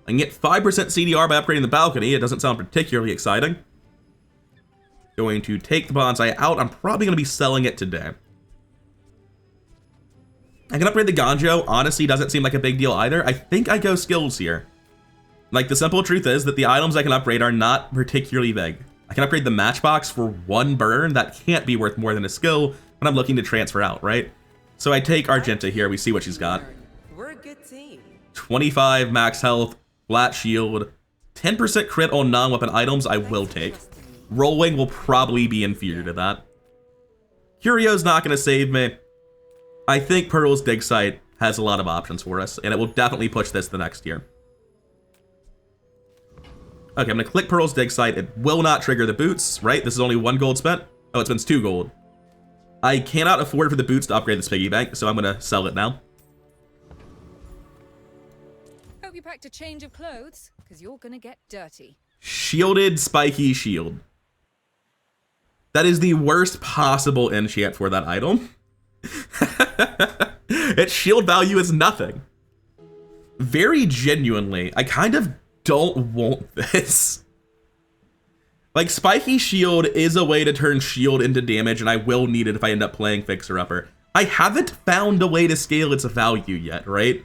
[SPEAKER 1] I can get 5% CDR by upgrading the balcony. It doesn't sound particularly exciting. Going to take the bonsai out. I'm probably going to be selling it today. I can upgrade the Ganjo. Honestly, doesn't seem like a big deal either. I think I go skills here. Like, the simple truth is that the items I can upgrade are not particularly big. I can upgrade the matchbox for 1 burn. That can't be worth more than a skill when I'm looking to transfer out, right? So I take Argenta here. We see what she's got.
[SPEAKER 8] We're a good team.
[SPEAKER 1] 25 max health, flat shield, 10% crit on non-weapon items I will take. Rolling will probably be inferior to that. Curio's not going to save me. I think Pearl's Dig Site has a lot of options for us, and it will definitely push this the next year. Okay, I'm going to click Pearl's Dig Site. It will not trigger the boots, right? This is only 1 gold spent. Oh, it spends 2 gold. I cannot afford for the boots to upgrade this piggy bank, so I'm going to sell it now.
[SPEAKER 2] Hope you packed a change of clothes, because you're gonna get dirty.
[SPEAKER 1] Shielded Spiky Shield. That is the worst possible enchant for that item. Its shield value is nothing. Very genuinely, I kind of don't want this. Like, Spiky Shield is a way to turn shield into damage, and I will need it if I end up playing Fixer Upper. I haven't found a way to scale its value yet, right?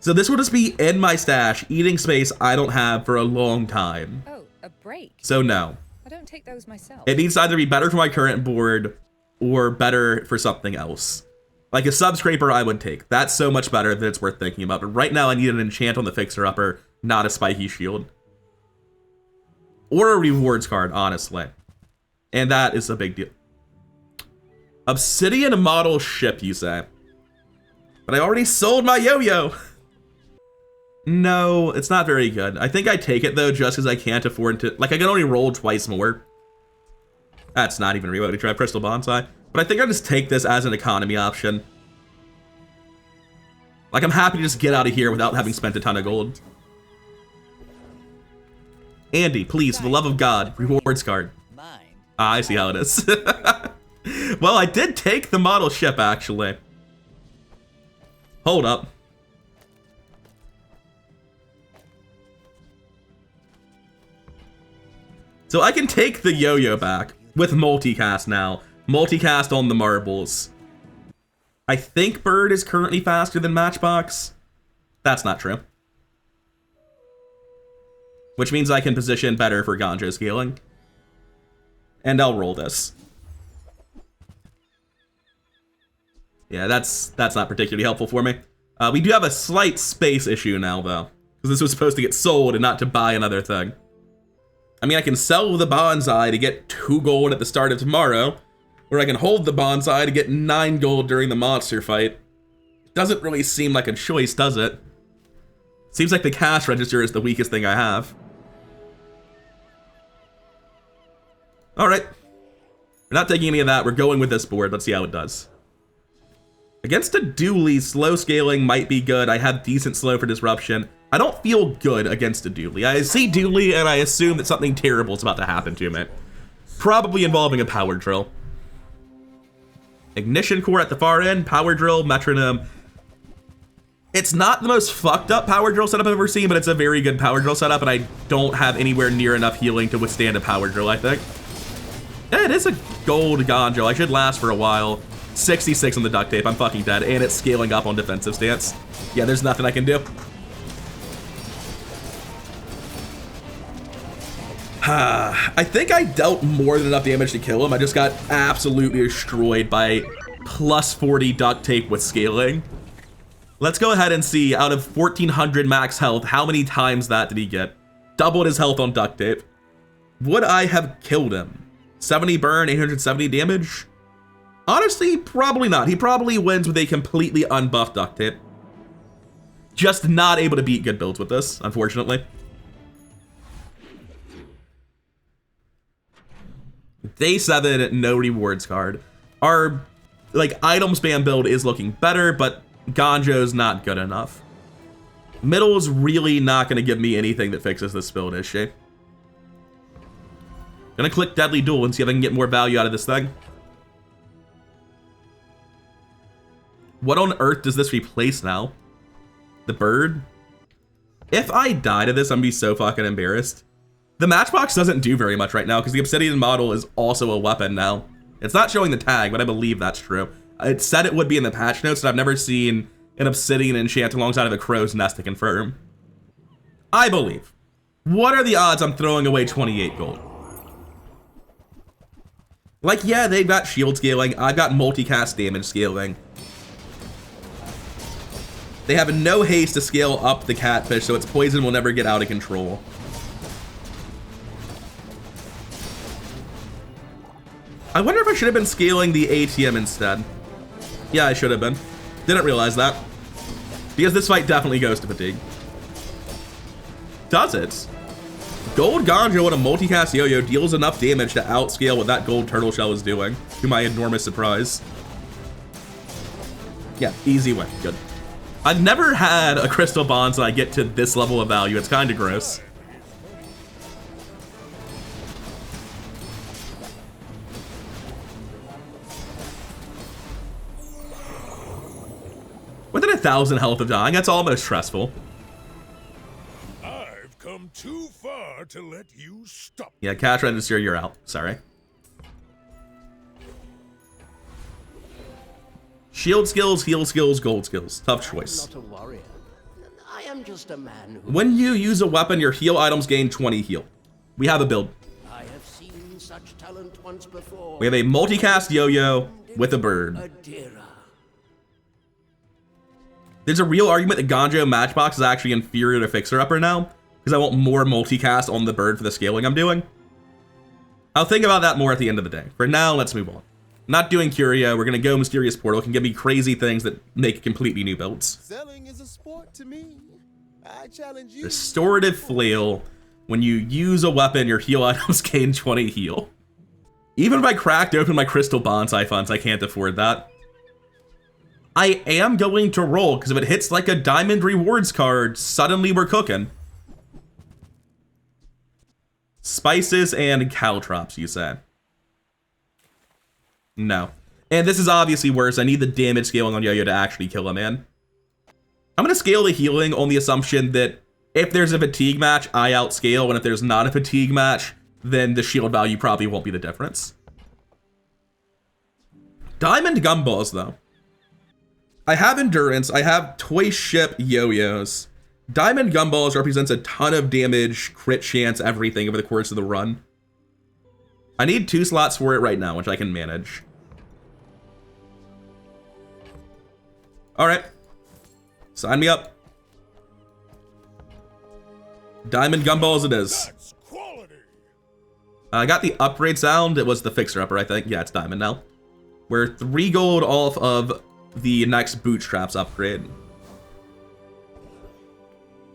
[SPEAKER 1] So this will just be in my stash, eating space I don't have for a long time.
[SPEAKER 2] Oh, a break.
[SPEAKER 1] So no.
[SPEAKER 2] I don't take those myself.
[SPEAKER 1] It needs to either be better for my current board or better for something else. Like a Subscraper I would take. That's so much better that it's worth thinking about. But right now I need an enchant on the Fixer Upper, not a Spiky Shield. Or a rewards card, honestly. And that is a big deal. Obsidian model ship, you say? But I already sold my yo-yo! No, it's not very good. I think I take it though, just because I can't afford to. Like, I can only roll twice more. That's not even reloading. Try Crystal Bonsai. But I think I just take this as an economy option. Like, I'm happy to just get out of here without having spent a ton of gold. Andy, please, for the love of God, rewards card. Ah, I see how it is. Well, I did take the model ship, actually. Hold up. So I can take the yo-yo back with multicast now. Multicast on the marbles. I think Bird is currently faster than Matchbox. That's not true. Which means I can position better for Ganjo scaling. And I'll roll this. Yeah, that's not particularly helpful for me. We do have a slight space issue now, though. Because this was supposed to get sold and not to buy another thing. I mean, I can sell the bonsai to get 2 gold at the start of tomorrow, or I can hold the bonsai to get 9 gold during the monster fight. Doesn't really seem like a choice, does it? Seems like the cash register is the weakest thing I have. Alright. We're not taking any of that, we're going with this board. Let's see how it does. Against a dually, slow scaling might be good. I have decent slow for disruption. I don't feel good against a dually. I see dually and I assume that something terrible is about to happen to me. Probably involving a power drill. Ignition core at the far end, power drill, metronome. It's not the most fucked up power drill setup I've ever seen, but it's a very good power drill setup, and I don't have anywhere near enough healing to withstand a power drill, I think. Yeah, it is a gold gonjo. I should last for a while. 66 on the duct tape. I'm fucking dead, and it's scaling up on defensive stance. Yeah, there's nothing I can do. I think I dealt more than enough damage to kill him. I just got absolutely destroyed by plus 40 duct tape with scaling. Let's go ahead and see, out of 1400 max health, how many times that did he get? Doubled his health on duct tape. Would I have killed him? 70 burn, 870 damage? Honestly, probably not. He probably wins with a completely unbuffed duct tape. Just not able to beat good builds with this, unfortunately. Day 7, no rewards card. Our, like, item spam build is looking better, but Gonjo's not good enough. Middle's really not going to give me anything that fixes this build, is she? Gonna click Deadly Duel and see if I can get more value out of this thing. What on earth does this replace now? The bird? If I die to this, I'm gonna be so fucking embarrassed. The matchbox doesn't do very much right now because the obsidian model is also a weapon now. It's not showing the tag, but I believe that's true. It said it would be in the patch notes, and I've never seen an obsidian enchant alongside of a crow's nest to confirm. I believe. What are the odds I'm throwing away 28 gold? Like, yeah, they've got shield scaling. I've got multicast damage scaling. They have no haste to scale up the catfish, so its poison will never get out of control. I wonder if I should have been scaling the ATM instead. Yeah, I should have been. Didn't realize that. Because this fight definitely goes to fatigue. Does it? Gold Gonjo and a multicast yo-yo deals enough damage to outscale what that gold turtle shell is doing, to my enormous surprise. Yeah, easy win. Good. I've never had a crystal bonds that I get to this level of value. It's kind of gross. Within 1,000 health of dying, that's almost stressful.
[SPEAKER 4] I've come too far to let you stop.
[SPEAKER 1] Yeah, cash register, you're out. Sorry. Shield skills, heal skills, gold skills. Tough choice.
[SPEAKER 7] I'm not a warrior. I am just a man who...
[SPEAKER 1] When you use a weapon, your heal items gain 20 heal. We have a build.
[SPEAKER 7] I have seen such talent once before.
[SPEAKER 1] We have a multicast yo-yo with a bird.
[SPEAKER 7] Adira.
[SPEAKER 1] There's a real argument that Gonjo Matchbox is actually inferior to Fixer Upper now, because I want more multicast on the bird for the scaling I'm doing. I'll think about that more at the end of the day. For now, let's move on. Not doing Curio, we're gonna go Mysterious Portal. It can give me crazy things that make completely new builds.
[SPEAKER 7] Selling is a sport to me. I challenge you.
[SPEAKER 1] Restorative Flail. When you use a weapon, your heal items gain 20 heal. Even if I cracked open my Crystal Bonsai funds, I can't afford that. I am going to roll, because if it hits like a Diamond Rewards card, suddenly we're cooking. Spices and caltrops, you said. No. And this is obviously worse. I need the damage scaling on Yo-Yo to actually kill a man. I'm going to scale the healing on the assumption that if there's a fatigue match, I outscale, and if there's not a fatigue match, then the shield value probably won't be the difference. Diamond Gumballs, though. I have Endurance, I have Toy Ship Yo-Yos. Diamond Gumballs represents a ton of damage, crit chance, everything over the course of the run. I need 2 slots for it right now, which I can manage. Alright. Sign me up. Diamond Gumballs it is.
[SPEAKER 4] That's quality.
[SPEAKER 1] I got the upgrade sound. It was the Fixer Upper, I think. Yeah, it's Diamond now. We're 3 gold off of the next Bootstraps upgrade.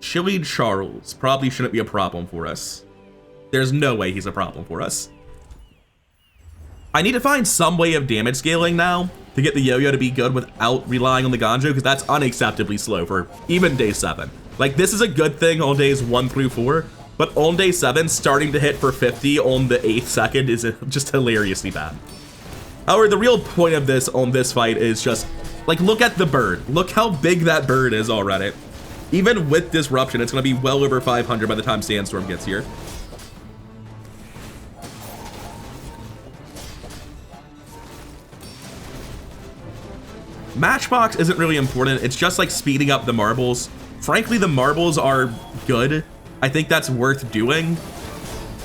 [SPEAKER 1] Chili Charles probably shouldn't be a problem for us. There's no way he's a problem for us. I need to find some way of damage scaling now, to get the yo-yo to be good without relying on the Ganjo, because that's unacceptably slow for even day 7. Like, this is a good thing on days 1 through 4, but on day 7, starting to hit for 50 on the 8th second is just hilariously bad. However, the real point of this on this fight is just, like, look at the bird. Look how big that bird is already. Even with Disruption, it's going to be well over 500 by the time Sandstorm gets here. Matchbox isn't really important. It's just like speeding up the marbles. Frankly, the marbles are good. I think that's worth doing.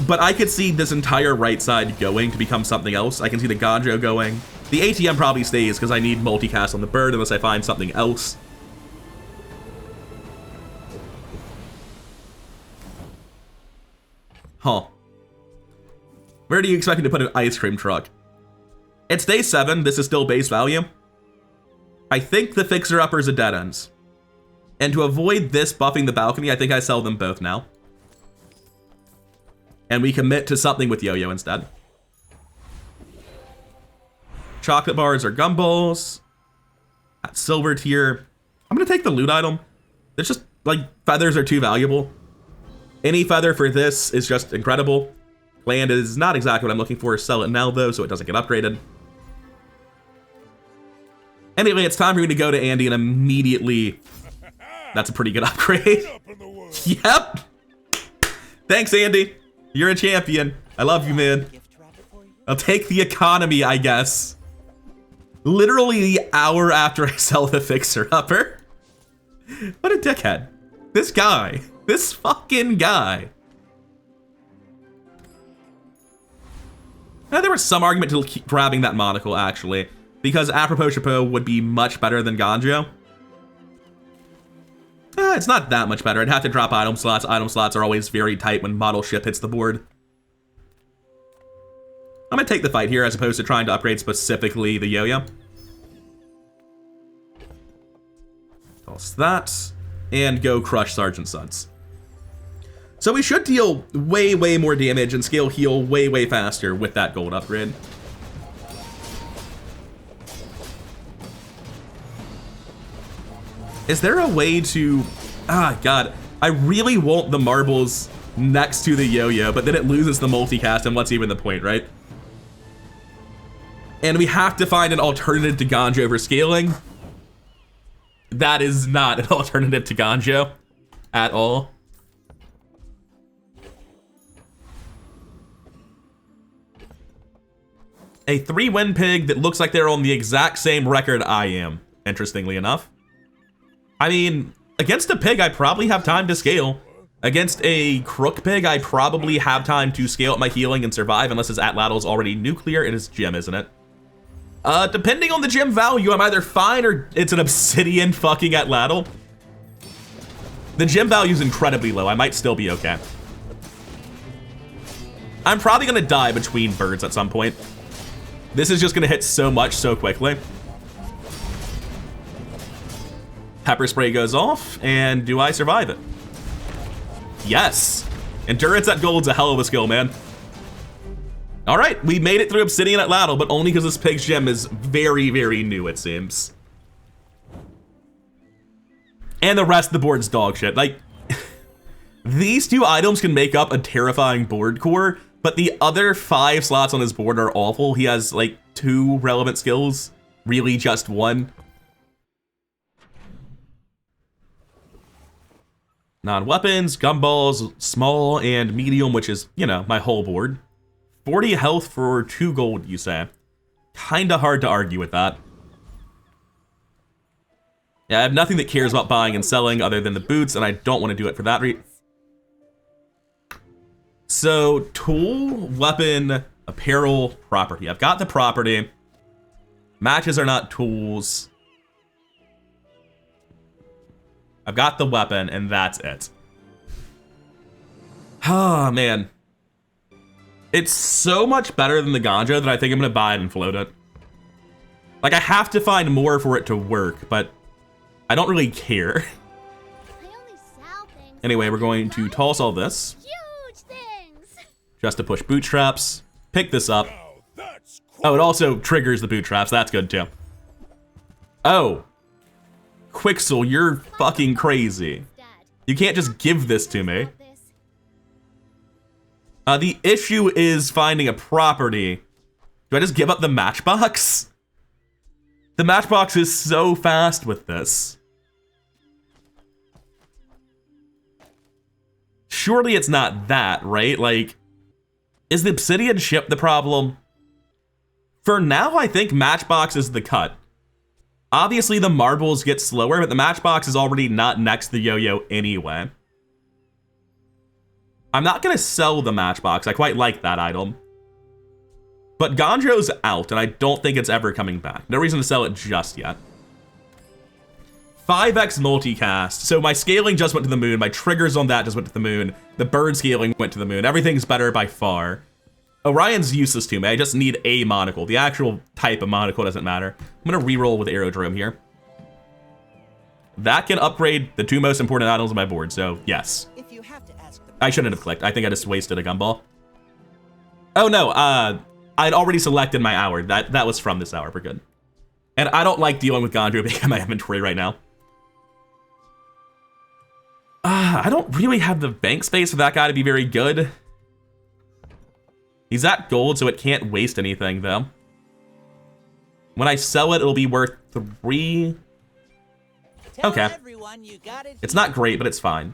[SPEAKER 1] But I could see this entire right side going to become something else. I can see the Ganjo going. The ATM probably stays because I need multicast on the bird unless I find something else. Huh. Where do you expect me to put an ice cream truck? It's day 7. This is still base value. I think the fixer-uppers are dead ends. And to avoid this buffing the balcony, I think I sell them both now. And we commit to something with yo-yo instead. Chocolate bars or gumballs. At silver tier. I'm gonna take the loot item. It's just, like, feathers are too valuable. Any feather for this is just incredible. Land is not exactly what I'm looking for. Sell it now, though, so it doesn't get upgraded. Anyway, it's time for me to go to Andy and immediately... That's a pretty good upgrade. Yep. Thanks, Andy. You're a champion. I love you, man. I'll take the economy, I guess. Literally the hour after I sell the fixer-upper. What a dickhead. This guy. This fucking guy. Now, there was some argument to keep grabbing that monocle, actually, because apropos chapeau would be much better than Ganjo. It's not that much better. I'd have to drop item slots. Item slots are always very tight when model ship hits the board. I'm gonna take the fight here as opposed to trying to upgrade specifically the yo-yo. Toss that, and go crush Sergeant Suds. So we should deal way, way more damage and scale heal way, way faster with that gold upgrade. Is there a way to... Ah, God. I really want the marbles next to the yo-yo, but then it loses the multicast, and what's even the point, right? And we have to find an alternative to Ganjo for scaling. That is not an alternative to Ganjo at all. A 3-win pig that looks like they're on the exact same record I am, interestingly enough. I mean, against a pig, I probably have time to scale. Against a crook pig, I probably have time to scale up my healing and survive, unless his Atlatl is already nuclear. It is gem, isn't it? Depending on the gem value, I'm either fine or it's an obsidian fucking Atlatl. The gem value is incredibly low. I might still be okay. I'm probably gonna die between birds at some point. This is just gonna hit so much so quickly. Pepper spray goes off, and do I survive it? Yes. Endurance at gold's a hell of a skill, man. All right, we made it through Obsidian Atlatl, but only because this pig's gem is very, very new, it seems. And the rest of the board's dog shit. Like, these 2 items can make up a terrifying board core, but the other 5 slots on his board are awful. He has, like, 2 relevant skills, really just 1. Non-weapons, gumballs, small and medium, which is, you know, my whole board. 40 health for 2 gold, you say. Kinda hard to argue with that. Yeah, I have nothing that cares about buying and selling other than the boots, and I don't want to do it for that reason. So, tool, weapon, apparel, property. I've got the property. Matches are not tools. I've got the weapon, and that's it. Ah, man. It's so much better than the Ganjo that I think I'm gonna buy it and float it. Like, I have to find more for it to work, but I don't really care. Anyway, we're going to toss all this.
[SPEAKER 8] Huge things.
[SPEAKER 1] Just to push bootstraps. Pick this up. Oh, it also triggers the bootstraps. That's good, too. Oh. Quixel, you're fucking crazy. You can't just give this to me. The issue is finding a property. Do I just give up the matchbox? The matchbox is so fast with this. Surely it's not that, right? Like, is the obsidian ship the problem? For now, I think matchbox is the cut. Obviously, the marbles get slower, but the matchbox is already not next to the yo-yo anyway. I'm not going to sell the matchbox. I quite like that item. But Ganjo's out, and I don't think it's ever coming back. No reason to sell it just yet. 5x multicast. So my scaling just went to the moon. My triggers on that just went to the moon. The bird scaling went to the moon. Everything's better by far. Orion's useless to me. I just need a monocle. The actual type of monocle doesn't matter. I'm going to reroll with Aerodrome here. That can upgrade the 2 most important items on my board, so yes.
[SPEAKER 5] If you have to ask the
[SPEAKER 1] I shouldn't have clicked. I think I just wasted a gumball. Oh no, I'd already selected my hour. That was from this hour. We're good. And I don't like dealing with Ganjo being in my inventory right now. I don't really have the bank space for that guy to be very good. He's at gold, so it can't waste anything, though. When I sell it, it'll be worth 3. Okay. It's not great, but it's fine.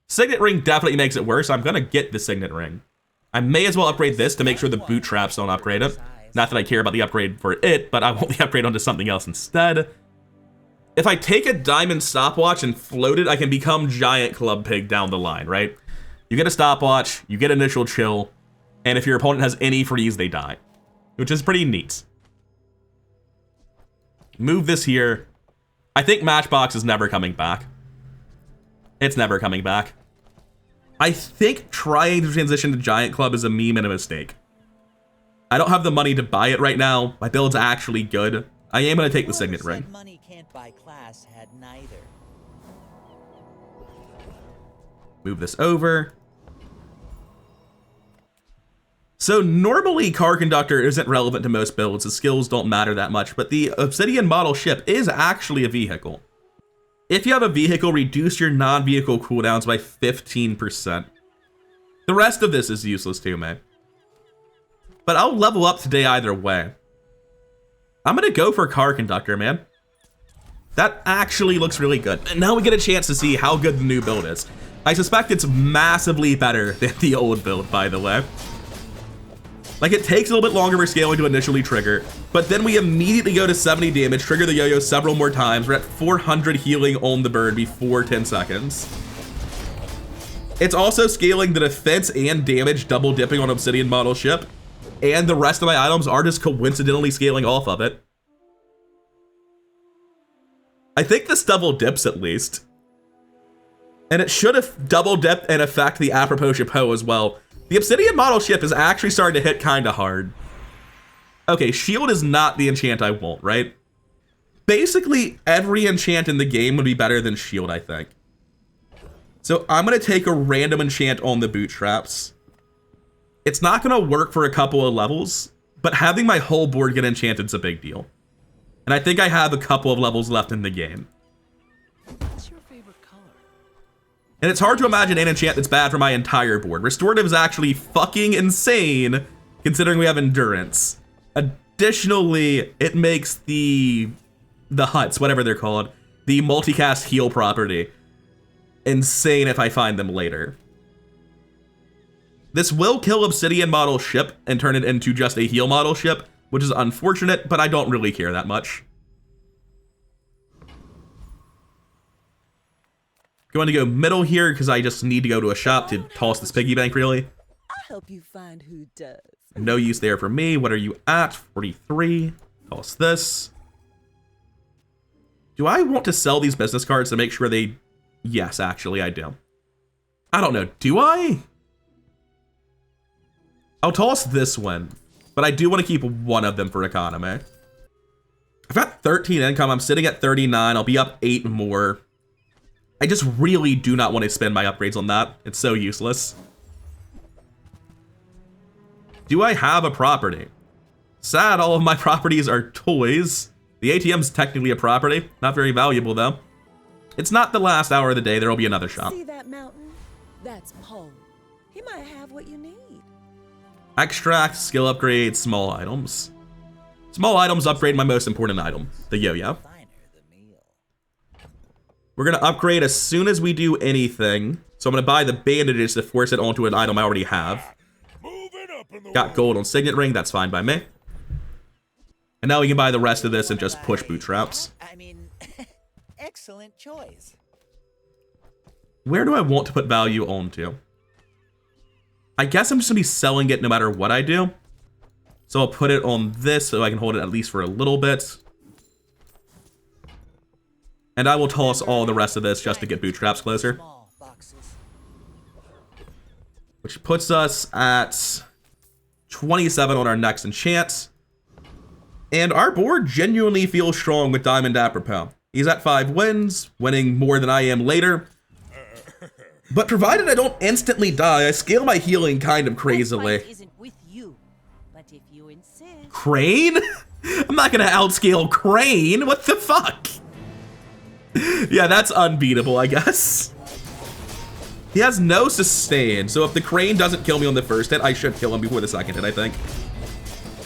[SPEAKER 1] Signet ring definitely makes it worse. I'm gonna get the signet ring. I may as well upgrade this to make sure the bootstraps don't upgrade it. Not that I care about the upgrade for it, but I want the upgrade onto something else instead. If I take a diamond stopwatch and float it, I can become giant club pig down the line, right? You get a stopwatch, you get initial chill, and if your opponent has any freeze, they die. Which is pretty neat. Move this here. I think Matchbox is never coming back. It's never coming back. I think trying to transition to Giant Club is a meme and a mistake. I don't have the money to buy it right now. My build's actually good. I am going to take the signet ring.
[SPEAKER 5] Money can't buy class had neither.
[SPEAKER 1] Move this over. So normally Car Conductor isn't relevant to most builds. The skills don't matter that much, but the Obsidian model ship is actually a vehicle. If you have a vehicle, reduce your non-vehicle cooldowns by 15%. The rest of this is useless to me. But I'll level up today either way. I'm gonna go for Car Conductor, man. That actually looks really good. And now we get a chance to see how good the new build is. I suspect it's massively better than the old build, by the way. Like, it takes a little bit longer for scaling to initially trigger, but then we immediately go to 70 damage, trigger the yo-yo several more times. We're at 400 healing on the bird before 10 seconds. It's also scaling the defense and damage, double dipping on Obsidian model ship, and the rest of my items are just coincidentally scaling off of it. I think this double dips at least. And it should have double dipped and affect the apropos chapeau as well. The Obsidian model ship is actually starting to hit kind of hard. Okay, shield is not the enchant I want, right? Basically, every enchant in the game would be better than shield, I think. So I'm going to take a random enchant on the bootstraps. It's not going to work for a couple of levels, but having my whole board get enchanted is a big deal. And I think I have a couple of levels left in the game.
[SPEAKER 8] What's your favorite color?
[SPEAKER 1] And it's hard to imagine an enchant that's bad for my entire board. Restorative is actually fucking insane, considering we have endurance. Additionally, it makes the huts, whatever they're called, the multicast heal property, insane if I find them later. This will kill Obsidian model ship and turn it into just a heal model ship, which is unfortunate, but I don't really care that much. Going to go middle here because I just need to go to a shop to toss this piggy bank, really.
[SPEAKER 3] I'll help you find who does.
[SPEAKER 1] No use there for me. What are you at? 43. Toss this. Do I want to sell these business cards to make sure they... Yes, actually, I do. I don't know. Do I? I'll toss this one, but I do want to keep one of them for economy. I've got 13 income. I'm sitting at 39. I'll be up 8 more. I just really do not want to spend my upgrades on that. It's so useless. Do I have a property? Sad, all of my properties are toys. The ATM's technically a property. Not very valuable, though. It's not the last hour of the day. There will be another shop.
[SPEAKER 3] See that mountain? That's Poe. He might have what you need.
[SPEAKER 1] Extract, skill upgrades, small items. Small items upgrade my most important item, the yo-yo.
[SPEAKER 5] Finer the meal.
[SPEAKER 1] We're going to upgrade as soon as we do anything. So I'm going to buy the bandages to force it onto an item I already have.
[SPEAKER 4] Moving up in the
[SPEAKER 1] Got gold on Signet Ring, that's fine by me. And now we can buy the rest of this and just push bootstraps.
[SPEAKER 5] I mean, excellent choice.
[SPEAKER 1] Where do I want to put value onto? I guess I'm just going to be selling it no matter what I do. So I'll put it on this so I can hold it at least for a little bit. And I will toss all the rest of this just to get bootstraps closer.
[SPEAKER 5] Small boxes.
[SPEAKER 1] Which puts us at 27 on our next enchant. And our board genuinely feels strong with Diamond apropos. He's at 5 wins, winning more than I am later. But provided I don't instantly die, I scale my healing kind of crazily.
[SPEAKER 3] That fight isn't with you, but if you insist.
[SPEAKER 1] Crane? I'm not gonna outscale Crane. What the fuck? Yeah, that's unbeatable, I guess. He has no sustain, so if the Crane doesn't kill me on the first hit, I should kill him before the second hit, I think.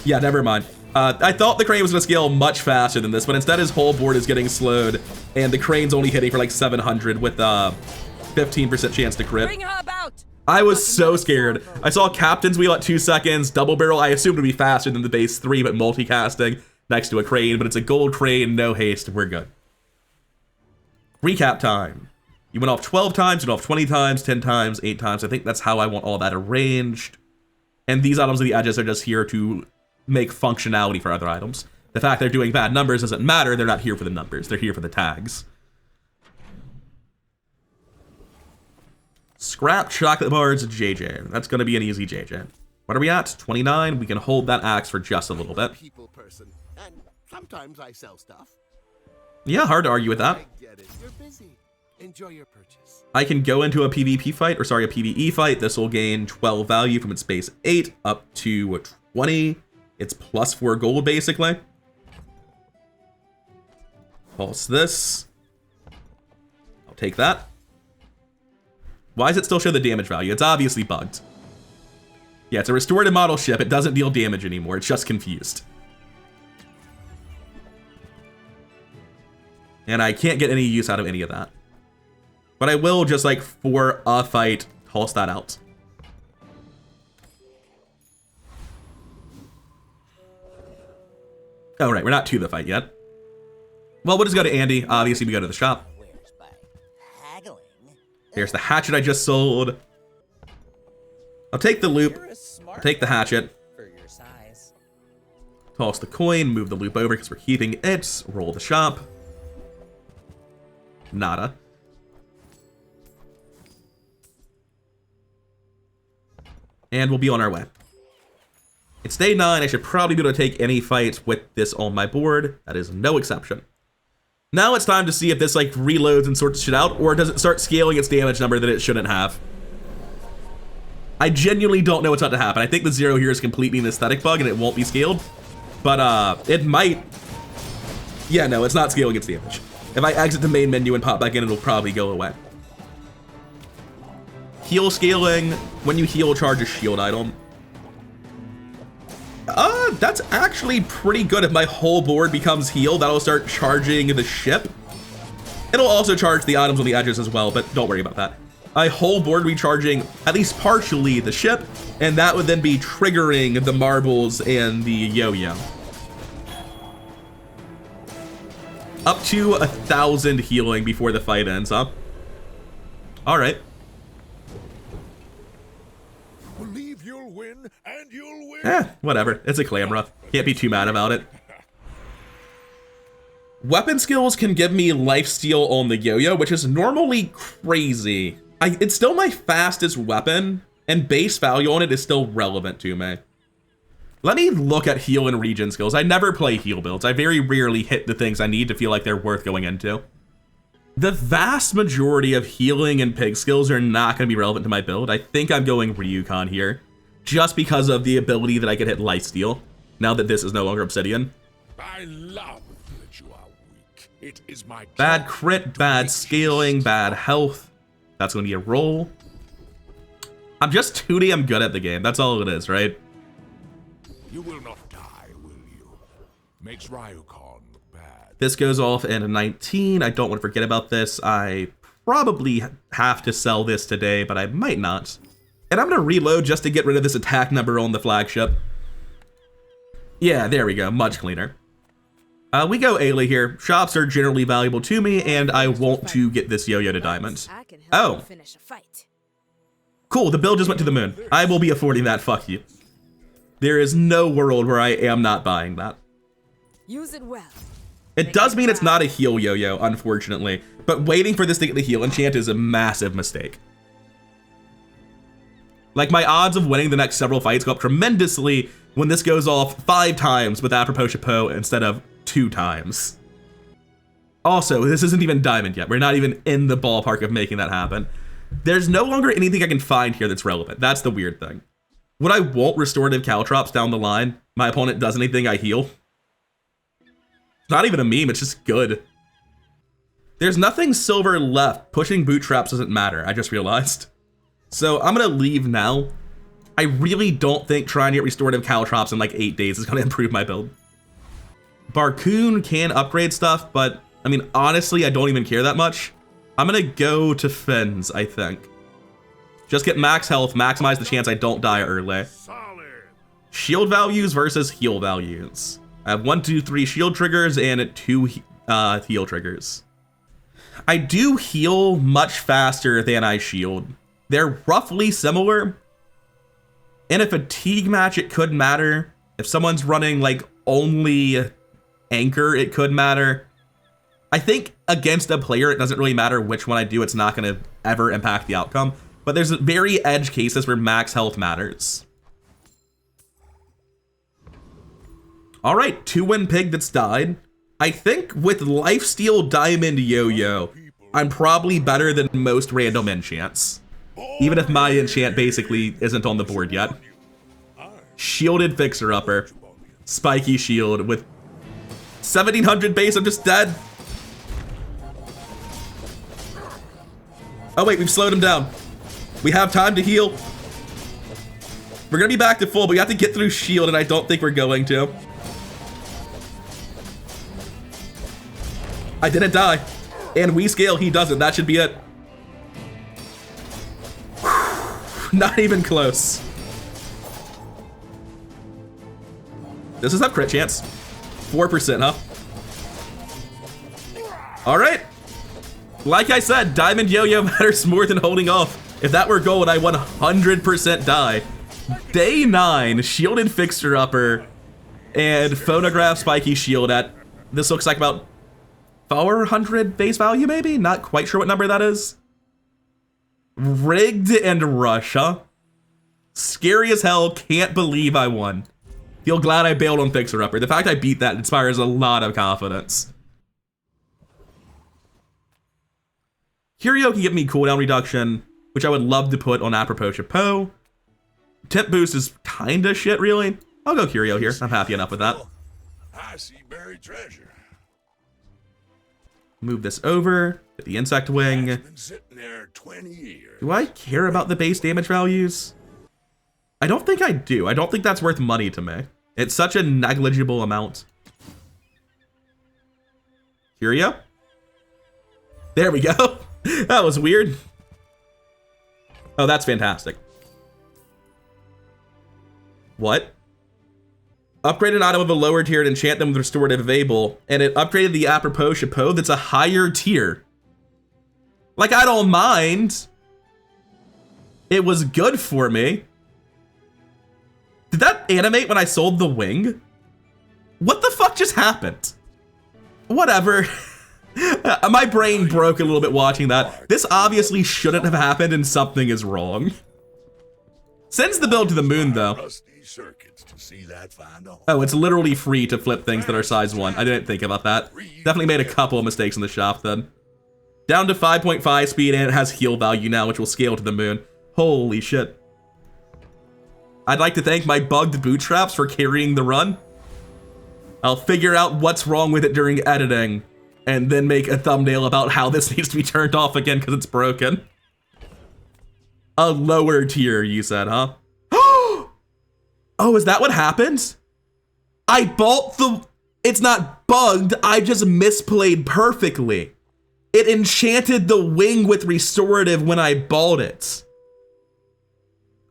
[SPEAKER 1] Yeah, never mind. I thought the Crane was gonna scale much faster than this, but instead his whole board is getting slowed, and the Crane's only hitting for like 700 with 15% chance to crit.
[SPEAKER 2] Bring her about.
[SPEAKER 1] I was so scared. I saw Captain's Wheel at 2 seconds, double barrel. I assumed it would be faster than the base 3, but multicasting next to a Crane, but it's a gold Crane, no haste, we're good. Recap time. You went off 12 times, you went off 20 times, 10 times, 8 times. I think that's how I want all that arranged. And these items on the edges are just here to make functionality for other items. The fact they're doing bad numbers doesn't matter. They're not here for the numbers. They're here for the tags. Scrap chocolate bars, JJ. That's going to be an easy JJ. What are we at? 29. We can hold that axe for just a little bit.
[SPEAKER 7] People person, and sometimes I sell stuff.
[SPEAKER 1] Yeah, hard to argue with that.
[SPEAKER 7] I get it. You're busy. Enjoy your purchase.
[SPEAKER 1] I can go into a PvP fight, or sorry, a PvE fight. This will gain 12 value from its base 8 up to 20. It's plus 4 gold, basically. Pulse this. I'll take that. Why does it still show the damage value? It's obviously bugged. Yeah, it's a restorative model ship. It doesn't deal damage anymore. It's just confused. And I can't get any use out of any of that. But I will, just like for a fight, toss that out. Oh, right, we're not to the fight yet. Well, we'll just go to Andy. Obviously, we go to the shop.
[SPEAKER 5] Where's by haggling?
[SPEAKER 1] Here's the hatchet I just sold. I'll take the loop.
[SPEAKER 5] You're a smart
[SPEAKER 1] I'll take the hatchet.
[SPEAKER 5] for your size.
[SPEAKER 1] Toss the coin. Move the loop over because we're keeping it. Roll the shop. Nada. And we'll be on our way. It's day 9. I should probably be able to take any fight with this on my board. That is no exception. Now it's time to see if this like reloads and sorts shit out, or does it start scaling its damage number that it shouldn't have. I genuinely don't know what's about to happen. I think the 0 here is completely an aesthetic bug and it won't be scaled. But it might. Yeah, no, it's not scaling its damage. If I exit the main menu and pop back in, it'll probably go away. Heal scaling. When you heal, charge a shield item. That's actually pretty good. If my whole board becomes healed, that'll start charging the ship. It'll also charge the items on the edges as well, but don't worry about that. My whole board recharging at least partially the ship, and that would then be triggering the marbles and the yo-yo. Up to 1,000 healing before the fight ends, huh? All right.
[SPEAKER 4] Believe you'll win, and you'll win.
[SPEAKER 1] Whatever. It's a Clamra. Can't be too mad about it. Weapon skills can give me lifesteal on the yo-yo, which is normally crazy. It's still my fastest weapon, and base value on it is still relevant to me. Let me look at heal and regen skills. I never play heal builds. I very rarely hit the things I need to feel like they're worth going into. The vast majority of healing and pig skills are not going to be relevant to my build. I think I'm going Ryukon here, just because of the ability that I can hit lifesteal, now that this is no longer Obsidian.
[SPEAKER 4] I love It is my
[SPEAKER 1] Bad
[SPEAKER 4] job
[SPEAKER 1] crit,
[SPEAKER 4] to
[SPEAKER 1] bad
[SPEAKER 4] make
[SPEAKER 1] scaling,
[SPEAKER 4] you
[SPEAKER 1] bad health. That's going to be a roll. I'm just too damn good at the game. That's all it is, right?
[SPEAKER 4] You will not die, will you? Makes Ryukon look bad.
[SPEAKER 1] This goes off in a 19. I don't want to forget about this. I probably have to sell this today, but I might not. And I'm going to reload just to get rid of this attack number on the flagship. Yeah, there we go. Much cleaner. We go Ailey here. Shops are generally valuable to me, and I want to get this yo-yo to diamond.
[SPEAKER 3] I can help
[SPEAKER 1] Oh.
[SPEAKER 3] you finish a fight.
[SPEAKER 1] Cool, the bill just went to the moon. I will be affording that, fuck you. There is no world where I am not buying that.
[SPEAKER 3] Use it well.
[SPEAKER 1] It does mean it's not a heal yo-yo, unfortunately, but waiting for this to get the heal enchant is a massive mistake. Like, my odds of winning the next several fights go up tremendously when this goes off 5 times with apropos chapeau instead of 2 times. Also, this isn't even diamond yet. We're not even in the ballpark of making that happen. There's no longer anything I can find here that's relevant. That's the weird thing. Would I want restorative caltrops down the line? My opponent does anything, I heal. It's not even a meme, it's just good. There's nothing silver left. Pushing bootstraps doesn't matter, I just realized. So I'm gonna leave now. I really don't think trying to get restorative caltrops in like 8 days is gonna improve my build. Barcoon can upgrade stuff, but I mean, honestly, I don't even care that much. I'm gonna go to Fins, I think. Just get max health, maximize the chance I don't die early.
[SPEAKER 4] Solid.
[SPEAKER 1] Shield values versus heal values. I have 1, 2, 3 shield triggers and 2 heal triggers. I do heal much faster than I shield. They're roughly similar. In a fatigue match, it could matter. If someone's running like only anchor, it could matter. I think against a player, it doesn't really matter which one I do. It's not going to ever impact the outcome. But there's very edge cases where max health matters. All right, 2-win pig that's died. I think with lifesteal diamond yo-yo, I'm probably better than most random enchants. Even if my enchant basically isn't on the board yet. Shielded fixer-upper. Spiky shield with 1700 base, I'm just dead. Oh wait, we've slowed him down. We have time to heal. We're gonna be back to full, but we have to get through shield, and I don't think we're going to. I didn't die. And we scale, he doesn't. That should be it. Not even close. This is a crit chance. 4%, huh? All right. Like I said, diamond yo-yo matters more than holding off. If that were gold, I 100% die. Day 9, shielded fixer-upper, and phonograph spiky shield at, this looks like about 400 base value, maybe? Not quite sure what number that is. Rigged and rush, huh? Scary as hell, can't believe I won. Feel glad I bailed on fixer-upper. The fact I beat that inspires a lot of confidence. Curio can give me cooldown reduction, which I would love to put on apropos chapeau. Temp boost is kinda shit, really. I'll go Curio here. I'm happy enough with that.
[SPEAKER 4] I see buried treasure.
[SPEAKER 1] Move this over. Get the insect wing.
[SPEAKER 4] It's been sitting there 20 years.
[SPEAKER 1] Do I care about the base damage values? I don't think I do. I don't think that's worth money to me. It's such a negligible amount. Curio? There we go. That was weird. Oh, that's fantastic. What? Upgraded an item of a lower tier and enchant them with restorative able, and it upgraded the apropos chapeau that's a higher tier. Like, I don't mind. It was good for me. Did that animate when I sold the wing? What the fuck just happened? Whatever. My brain broke a little bit watching that. This obviously shouldn't have happened and something is wrong. Sends the build to the moon, though.
[SPEAKER 4] Rusty circuits to see that find a hole.
[SPEAKER 1] Oh, it's literally free to flip things that are size 1. I didn't think about that. Definitely made a couple of mistakes in the shop then. Down to 5.5 speed, and it has heal value now, which will scale to the moon. Holy shit. I'd like to thank my bugged bootstraps for carrying the run. I'll figure out what's wrong with it during editing. and then make a thumbnail about how this needs to be turned off again because it's broken. A lower tier, you said, huh? Oh, is that what happens? I bought the... It's not bugged, I just misplayed perfectly. It enchanted the wing with restorative when I bought it.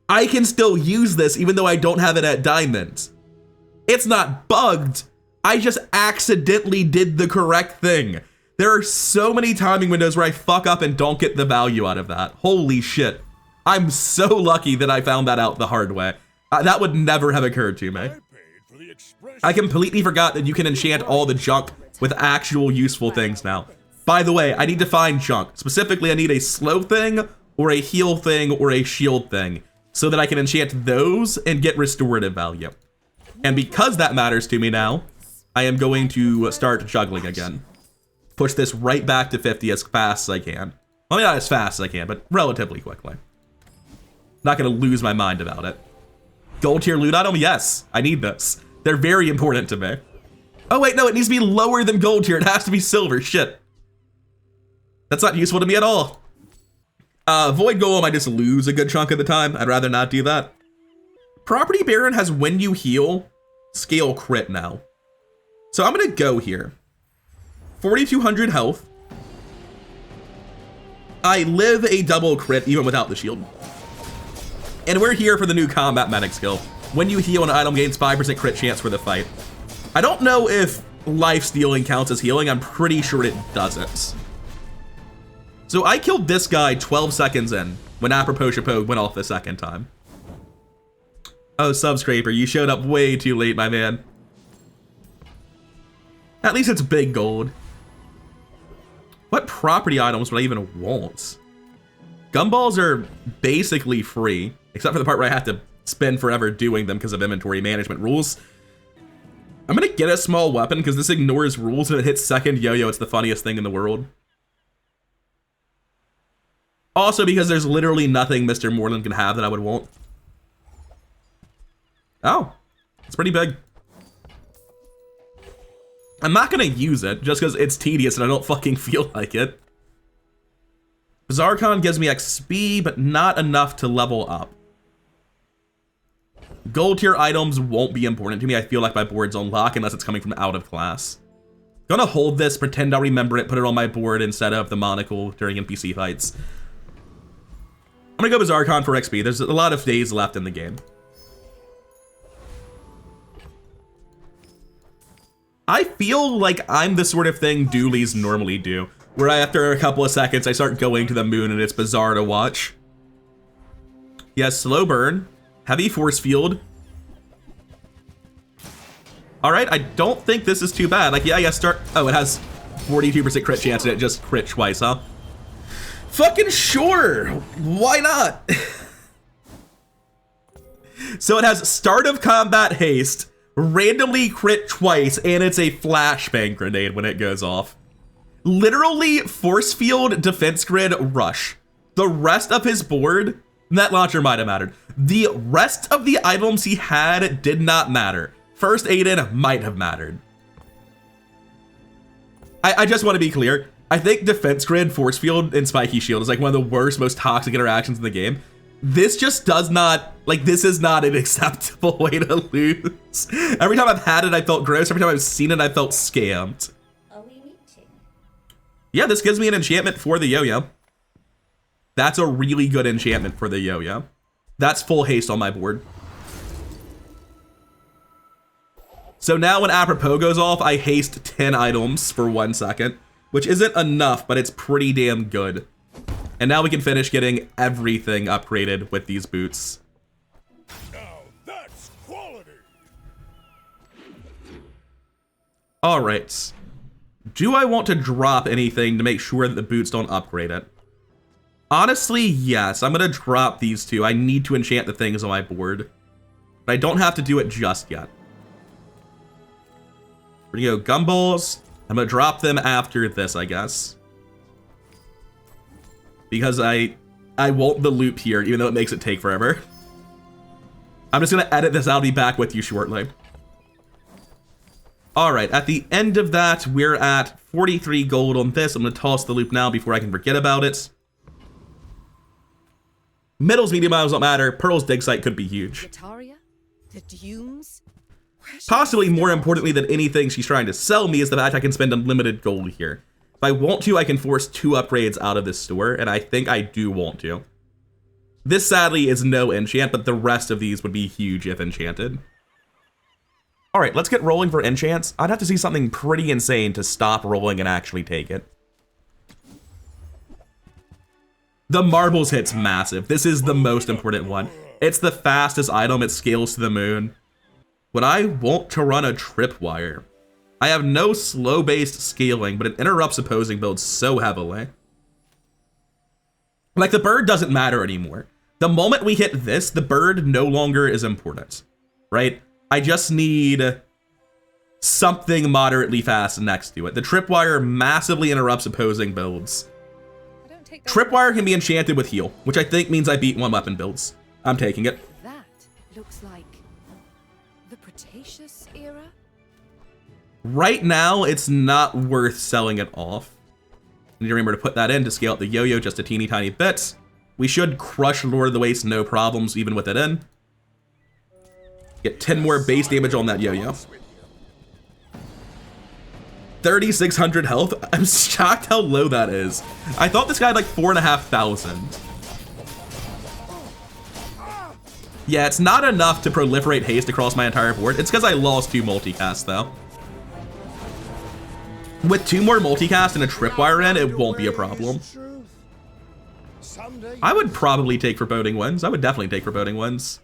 [SPEAKER 1] I can still use this even though I don't have it at diamonds. It's not bugged, I just accidentally did the correct thing. There are so many timing windows where I fuck up and don't get the value out of that. Holy shit. I'm so lucky that I found that out the hard way. That would never have occurred to me. I completely forgot that you can enchant all the junk with actual useful things now. By the way, I need to find junk. Specifically, I need a slow thing, or a heal thing, or a shield thing, so that I can enchant those and get restorative value. And because that matters to me now, I am going to start juggling again. Push this right back to 50 as fast as I can. Well, not as fast as I can, but relatively quickly. Not gonna lose my mind about it. Gold tier loot item? Yes, I need this. They're very important to me. Oh wait, no, it needs to be lower than gold tier. It has to be silver, shit. That's not useful to me at all. Void Golem, I just lose a good chunk of the time. I'd rather not do that. Property Baron has when you heal, scale crit now. So I'm gonna go here. 4,200 health. I live a double crit even without the shield. And we're here for the new combat medic skill. When you heal, an item gains 5% crit chance for the fight. I don't know if life stealing counts as healing. I'm pretty sure it doesn't. So I killed this guy 12 seconds in when Apropos Chapeau went off the second time. Oh, Subscraper, you showed up way too late, my man. At least it's big gold. What property items would I even want? Gumballs are basically free, except for the part where I have to spend forever doing them because of inventory management rules. I'm gonna get a small weapon because this ignores rules and it hits second yo-yo. It's the funniest thing in the world. Also because there's literally nothing Mr. Moreland can have that I would want. Oh, it's pretty big. I'm not gonna use it just because it's tedious and I don't fucking feel like it. Bazaar gives me XP, but not enough to level up. Gold tier items won't be important to me. I feel like my board's unlocked unless it's coming from out of class. Gonna hold this, pretend I'll remember it, put it on my board instead of the monocle during NPC fights. I'm gonna go Bazaar for XP. There's a lot of days left in the game. I feel like I'm the sort of thing doolies normally do, where after a couple of seconds I start going to the moon and it's bizarre to watch. Yes, slow burn, heavy force field. All right, I don't think this is too bad. Like, yeah, start. Oh, it has 42% crit chance and it just crit twice, huh? Fucking sure, why not? So it has start of combat haste, randomly crit twice, and it's a flashbang grenade when it goes off. Literally force field, defense grid, rush. The rest of his board, that launcher might have mattered. The rest of the items he had did not matter. First Aiden might have mattered. I just want to be clear. I think defense grid, force field, and spiky shield is like one of the worst, most toxic interactions in the game. This just does not, like, this is not an acceptable way to lose. Every time I've had it, I felt gross. Every time I've seen it, I felt scammed.
[SPEAKER 3] Are we meeting?
[SPEAKER 1] Yeah, this gives me an enchantment for the yo-yo. That's a really good enchantment for the yo-yo. That's full haste on my board. So now when Apropos goes off, I haste 10 items for 1 second, which isn't enough, but it's pretty damn good. And now we can finish getting everything upgraded with these boots.
[SPEAKER 4] Now that's quality.
[SPEAKER 1] All right. Do I want to drop anything to make sure that the boots don't upgrade it? Honestly, yes. I'm going to drop these two. I need to enchant the things on my board. But I don't have to do it just yet. We're going to go gumballs. I'm going to drop them after this, I guess. Because I want the loop here, even though it makes it take forever. I'm just going to edit this. I'll be back with you shortly. All right, at the end of that, we're at 43 gold on this. I'm going to toss the loop now before I can forget about it. Middles, medium items don't matter. Pearl's dig site could be huge.
[SPEAKER 2] Guitaria? The Dunes?
[SPEAKER 1] Possibly more importantly than anything she's trying to sell me is the fact I can spend unlimited gold here. If I want to, I can force 2 upgrades out of this store, and I think I do want to. This sadly is no enchant, but the rest of these would be huge if enchanted. Alright, let's get rolling for enchants. I'd have to see something pretty insane to stop rolling and actually take it. The marbles hit's massive. This is the most important one. It's the fastest item, it scales to the moon. Would I want to run a Tripwire? I have no slow-based scaling, but it interrupts opposing builds so heavily. Like, the bird doesn't matter anymore. The moment we hit this, the bird no longer is important, right? I just need something moderately fast next to it. The Tripwire massively interrupts opposing builds. Tripwire can be enchanted with heal, which I think means I beat 1 weapon builds. I'm taking it.
[SPEAKER 2] That looks like the Cretaceous era?
[SPEAKER 1] Right now, it's not worth selling it off. I need to remember to put that in to scale up the yo-yo just a teeny tiny bit. We should crush Lord of the Waste, no problems, even with it in. Get 10 more base damage on that yo-yo. 3,600 health? I'm shocked how low that is. I thought this guy had like 4,500. Yeah, it's not enough to proliferate haste across my entire board. It's because I lost 2 multicasts though. With 2 more multicast and a Tripwire in, it won't be a problem. I would probably take Foreboding Winds. I would definitely take Foreboding Winds.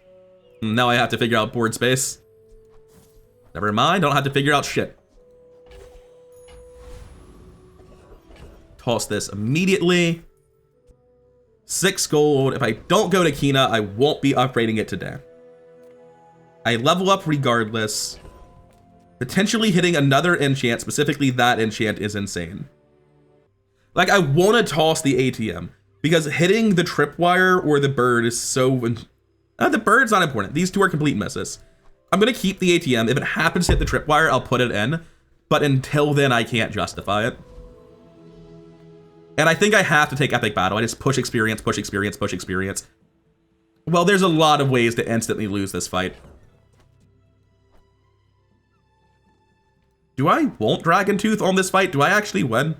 [SPEAKER 1] Now I have to figure out board space. Never mind, don't have to figure out shit. Toss this immediately. 6 gold. If I don't go to Kina, I won't be upgrading it today. I level up regardless. Potentially hitting another enchant, specifically that enchant, is insane. Like, I want to toss the ATM, because hitting the Tripwire or the bird is so... the bird's not important. These 2 are complete misses. I'm going to keep the ATM. If it happens to hit the Tripwire, I'll put it in. But until then, I can't justify it. And I think I have to take Epic Battle. I just push experience, push experience, push experience. Well, there's a lot of ways to instantly lose this fight. Do I want Dragon Tooth on this fight? Do I actually win?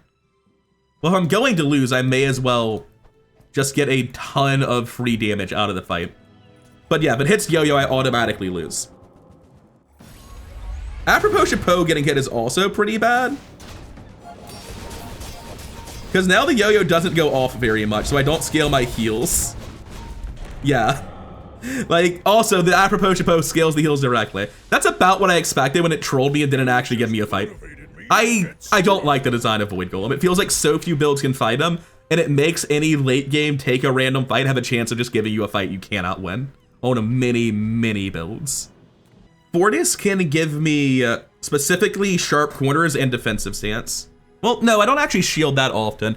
[SPEAKER 1] Well, if I'm going to lose, I may as well just get a ton of free damage out of the fight. But yeah, if it hits Yo-Yo, I automatically lose. Apropos Chapeau getting hit is also pretty bad. Because now the Yo-Yo doesn't go off very much, so I don't scale my heals. Yeah. Like, also, the Apropos Chapeau scales the heals directly. That's about what I expected when it trolled me and didn't actually give me a fight. I don't like the design of Void Golem. It feels like so few builds can fight him, and it makes any late game take a random fight have a chance of just giving you a fight you cannot win on a many builds. Fortis can give me specifically sharp corners and defensive stance. Well, no, I don't actually shield that often.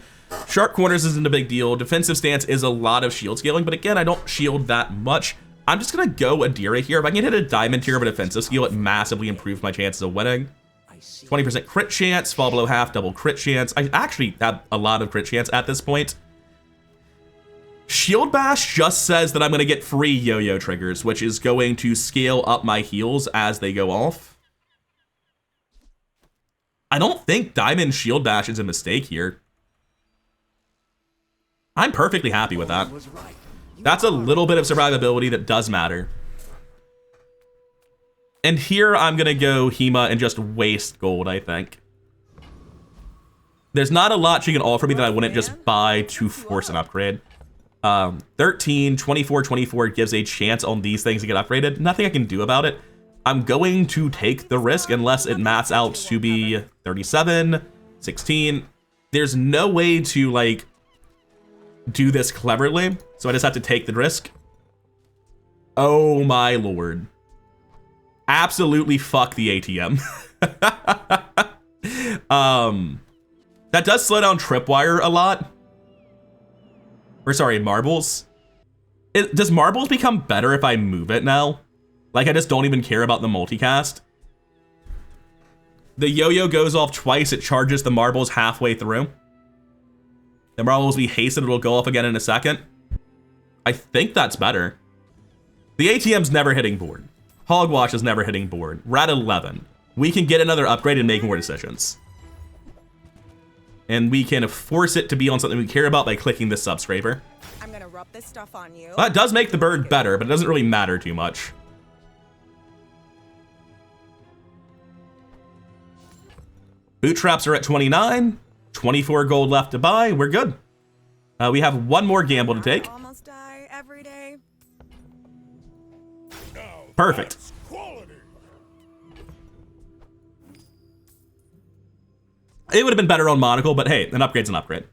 [SPEAKER 1] Sharp corners isn't a big deal. Defensive stance is a lot of shield scaling, but again, I don't shield that much. I'm just gonna go Adira here. If I can hit a diamond tier of a defensive skill, it massively improves my chances of winning. 20% crit chance, fall below half, double crit chance. I actually have a lot of crit chance at this point. Shield Bash just says that I'm gonna get free yo-yo triggers, which is going to scale up my heals as they go off. I don't think Diamond Shield Bash is a mistake here. I'm perfectly happy with that. That's a little bit of survivability that does matter. And here I'm gonna go Hema and just waste gold, I think. There's not a lot she can offer me that I wouldn't just buy to force an upgrade. 13, 24, 24 gives a chance on these things to get upgraded. Nothing I can do about it. I'm going to take the risk unless it mats out to be 37, 16. There's no way to, like, do this cleverly, so I just have to take the risk. Oh my lord. Absolutely fuck the ATM. That does slow down Tripwire a lot. Or sorry, Marbles. Does Marbles become better if I move it now? Like, I just don't even care about the multicast? The yo-yo goes off twice. It charges the marbles halfway through. The marbles will be hasted. It'll go off again in a second. I think that's better. The ATM's never hitting board. Hogwash is never hitting board. We're at 11. We can get another upgrade and make more decisions. And we can force it to be on something we care about by clicking this subscriber.
[SPEAKER 9] I'm gonna rub this stuff on you.
[SPEAKER 1] That does make the bird better, but it doesn't really matter too much. Bootstraps are at 29. 24 gold left to buy. We're good. We have one more gamble to take.
[SPEAKER 9] I almost die every day.
[SPEAKER 1] Perfect. It would have been better on Monocle, but hey, an upgrade's an upgrade.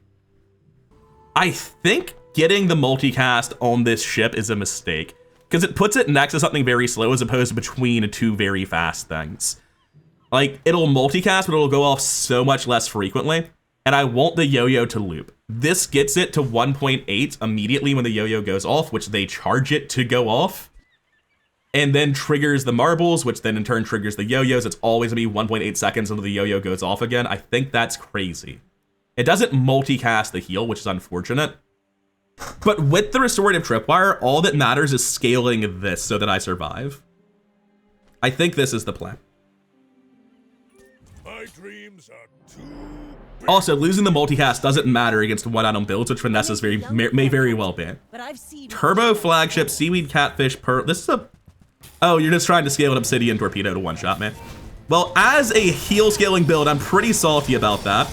[SPEAKER 1] I think getting the multicast on this ship is a mistake, because it puts it next to something very slow as opposed to between two very fast things. Like, it'll multicast, but it'll go off so much less frequently, and I want the yo-yo to loop. This gets it to 1.8 immediately when the yo-yo goes off, which they charge it to go off, and then triggers the marbles, which then in turn triggers the yo-yos. It's always gonna be 1.8 seconds until the yo-yo goes off again. I think that's crazy. It doesn't multicast the heal, which is unfortunate. But with the restorative tripwire, all that matters is scaling this so that I survive. I think this is the plan.
[SPEAKER 4] My dreams are too
[SPEAKER 1] Also, losing the multicast doesn't matter against one item builds, which Vanessa's may very well be.
[SPEAKER 3] But I've seen
[SPEAKER 1] Turbo, flagship, seaweed, catfish, pearl. This is a... Oh, you're just trying to scale an obsidian torpedo to one-shot, man. Well, as a heal scaling build, I'm pretty salty about that.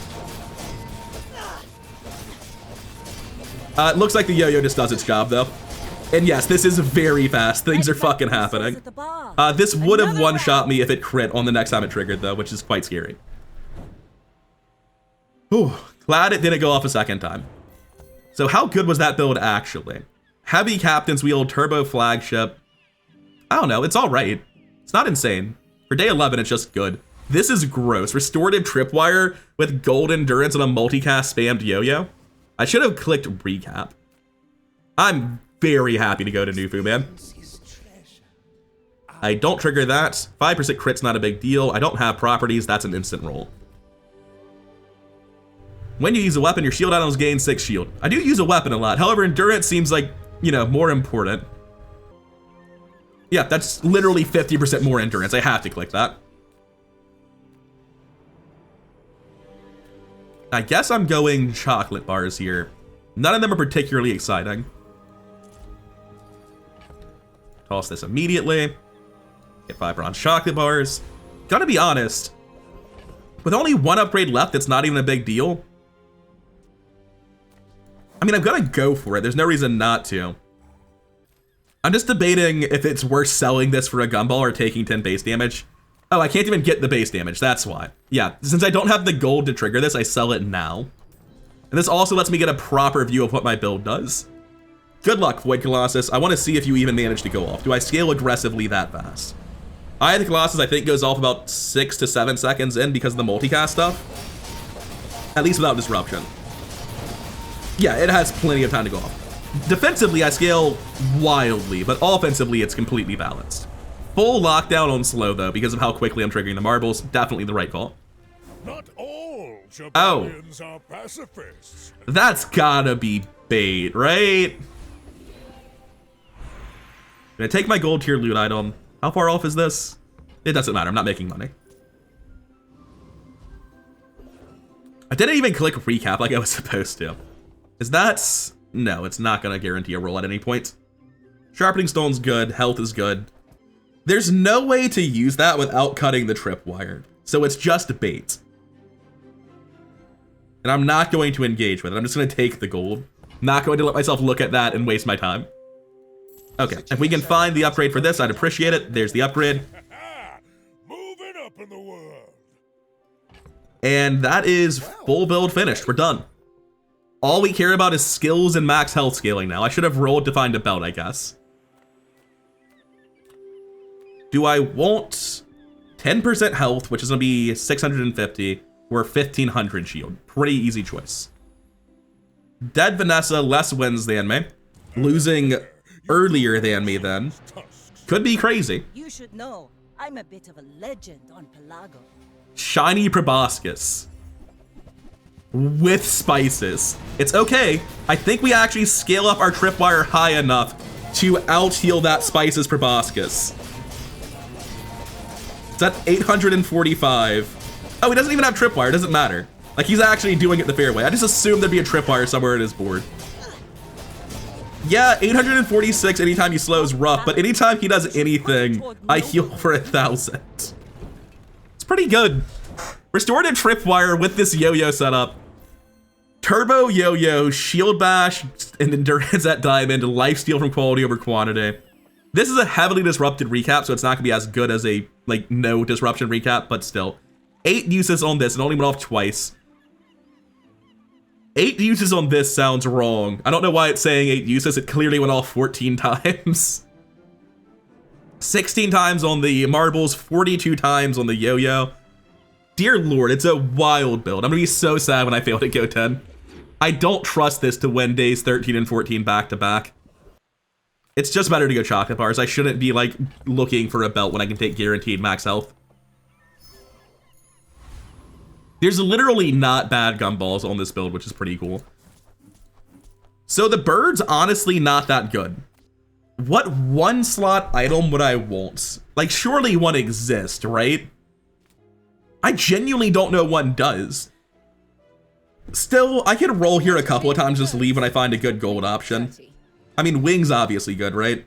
[SPEAKER 1] It looks like the yo-yo just does its job, though. And yes, this is very fast. Things are fucking happening. This would have one-shot me if it crit on the next time it triggered, though, which is quite scary. Whew, glad it didn't go off a second time. So how good was that build, actually? Heavy Captain's Wheel, Turbo Flagship. I don't know, it's all right. It's not insane. For day 11, it's just good. This is gross. Restorative Tripwire with gold endurance and a multicast spammed yo-yo. I should have clicked recap. I'm very happy to go to Nufu, man. I don't trigger that. 5% crit's not a big deal. I don't have properties. That's an instant roll. When you use a weapon, your shield items gain 6 shield. I do use a weapon a lot. However, endurance seems like, you know, more important. Yeah, that's literally 50% more endurance. I have to click that. I guess I'm going chocolate bars here. None of them are particularly exciting. Toss this immediately. Get 5 bronze chocolate bars. Gotta be honest, with only one upgrade left, that's not even a big deal. I mean, I'm gonna go for it. There's no reason not to. I'm just debating if it's worth selling this for a gumball or taking 10 base damage. Oh, I can't even get the base damage, that's why. Yeah, since I don't have the gold to trigger this, I sell it now. And this also lets me get a proper view of what my build does. Good luck, Void Colossus. I want to see if you even manage to go off. Do I scale aggressively that fast? Eye of the Colossus, I think, goes off about 6 to 7 seconds in because of the multicast stuff. At least without disruption. Yeah, it has plenty of time to go off. Defensively, I scale wildly, but offensively, it's completely balanced. Full lockdown on slow, though, because of how quickly I'm triggering the marbles. Definitely the right call.
[SPEAKER 4] Not all Jabarians are pacifists.
[SPEAKER 1] That's gotta be bait, right? Gonna take my gold tier loot item. How far off is this? It doesn't matter, I'm not making money. I didn't even click recap like I was supposed to. Is that... No, it's not gonna guarantee a roll at any point. Sharpening Stone's good, health is good. There's no way to use that without cutting the tripwire, so it's just bait. And I'm not going to engage with it, I'm just gonna take the gold. Not going to let myself look at that and waste my time. Okay, if we can find the upgrade for this, I'd appreciate it. There's the upgrade.
[SPEAKER 4] Moving up in the world.
[SPEAKER 1] And that is full build finished, we're done. All we care about is skills and max health scaling now. I should have rolled to find a belt, I guess. Do I want 10% health, which is gonna be 650, or 1500 shield? Pretty easy choice. Dead Vanessa, less wins than me. Losing earlier than me then. Could be crazy.
[SPEAKER 3] You should know, I'm a bit of a legend on Pelago.
[SPEAKER 1] Shiny Proboscis. With spices. It's okay. I think we actually scale up our Tripwire high enough to out-heal that spices Proboscis. It's at 845. Oh, he doesn't even have Tripwire. It doesn't matter. Like, he's actually doing it the fair way. I just assumed there'd be a Tripwire somewhere in his board. Yeah, 846 anytime he slows rough, but anytime he does anything, I heal for 1,000. It's pretty good. Restorative Tripwire with this yo-yo setup. Turbo yo-yo, shield bash, and endurance at diamond, lifesteal from quality over quantity. This is a heavily disrupted recap, so it's not gonna be as good as a, like, no disruption recap, but still. 8 uses on this, and only went off twice. 8 uses on this sounds wrong. I don't know why it's saying 8 uses. It clearly went off 14 times. 16 times on the marbles, 42 times on the yo-yo. Dear Lord, it's a wild build. I'm gonna be so sad when I fail to go 10. I don't trust this to win days 13 and 14 back to back. It's just better to go chocolate bars. I shouldn't be like looking for a belt when I can take guaranteed max health. There's literally not bad gumballs on this build, which is pretty cool. So the bird's honestly not that good. What one slot item would I want? Like, surely one exists, right? I genuinely don't know one does. Still, I could roll here a couple of times, just leave when I find a good gold option. I mean, wing's obviously good, right?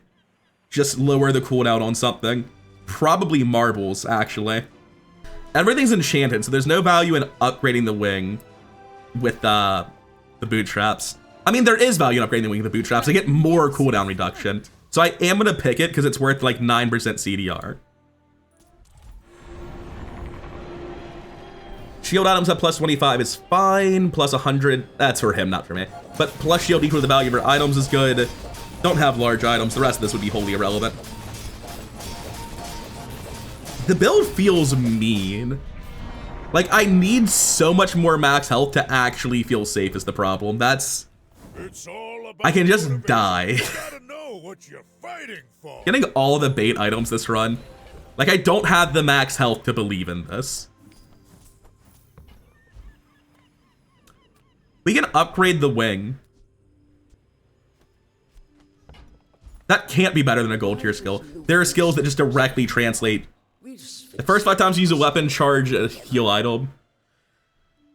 [SPEAKER 1] Just lower the cooldown on something. Probably marbles, actually. Everything's enchanted, so there's no value in upgrading the wing with the bootstraps. I mean, there is value in upgrading the wing with the bootstraps. I get more cooldown reduction. So I am going to pick it because it's worth like 9% CDR. Shield items at plus 25 is fine. Plus 100, that's for him, not for me. But plus shield equal to the value of your items is good. Don't have large items. The rest of this would be wholly irrelevant. The build feels mean. Like, I need so much more max health to actually feel safe is the problem. That's... I can just die. Getting all the bait items this run. Like, I don't have the max health to believe in this. We can upgrade the wing. That can't be better than a gold tier skill. There are skills that just directly translate. The first 5 times you use a weapon, charge a heal item.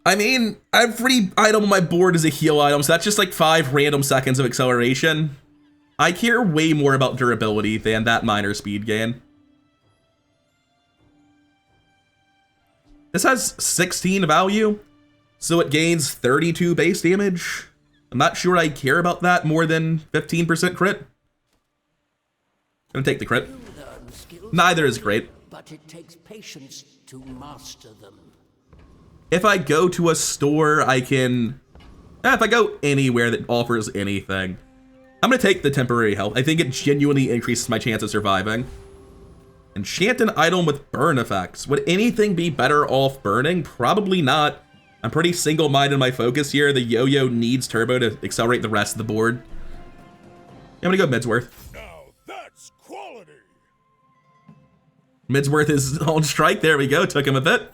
[SPEAKER 1] I mean, every item on my board is a heal item, so that's just like 5 random seconds of acceleration. I care way more about durability than that minor speed gain. This has 16 value, so it gains 32 base damage. I'm not sure I care about that more than 15% crit. I'm gonna take the crit. Neither is great.
[SPEAKER 10] But it takes patience to master them.
[SPEAKER 1] If I go to a store, I can... if I go anywhere that offers anything, I'm gonna take the temporary health. I think it genuinely increases my chance of surviving. Enchant an item with burn effects. Would anything be better off burning? Probably not. I'm pretty single-minded in my focus here. The yo-yo needs turbo to accelerate the rest of the board. I'm gonna go Midsworth. Midsworth is on strike. There we go. Took him a bit.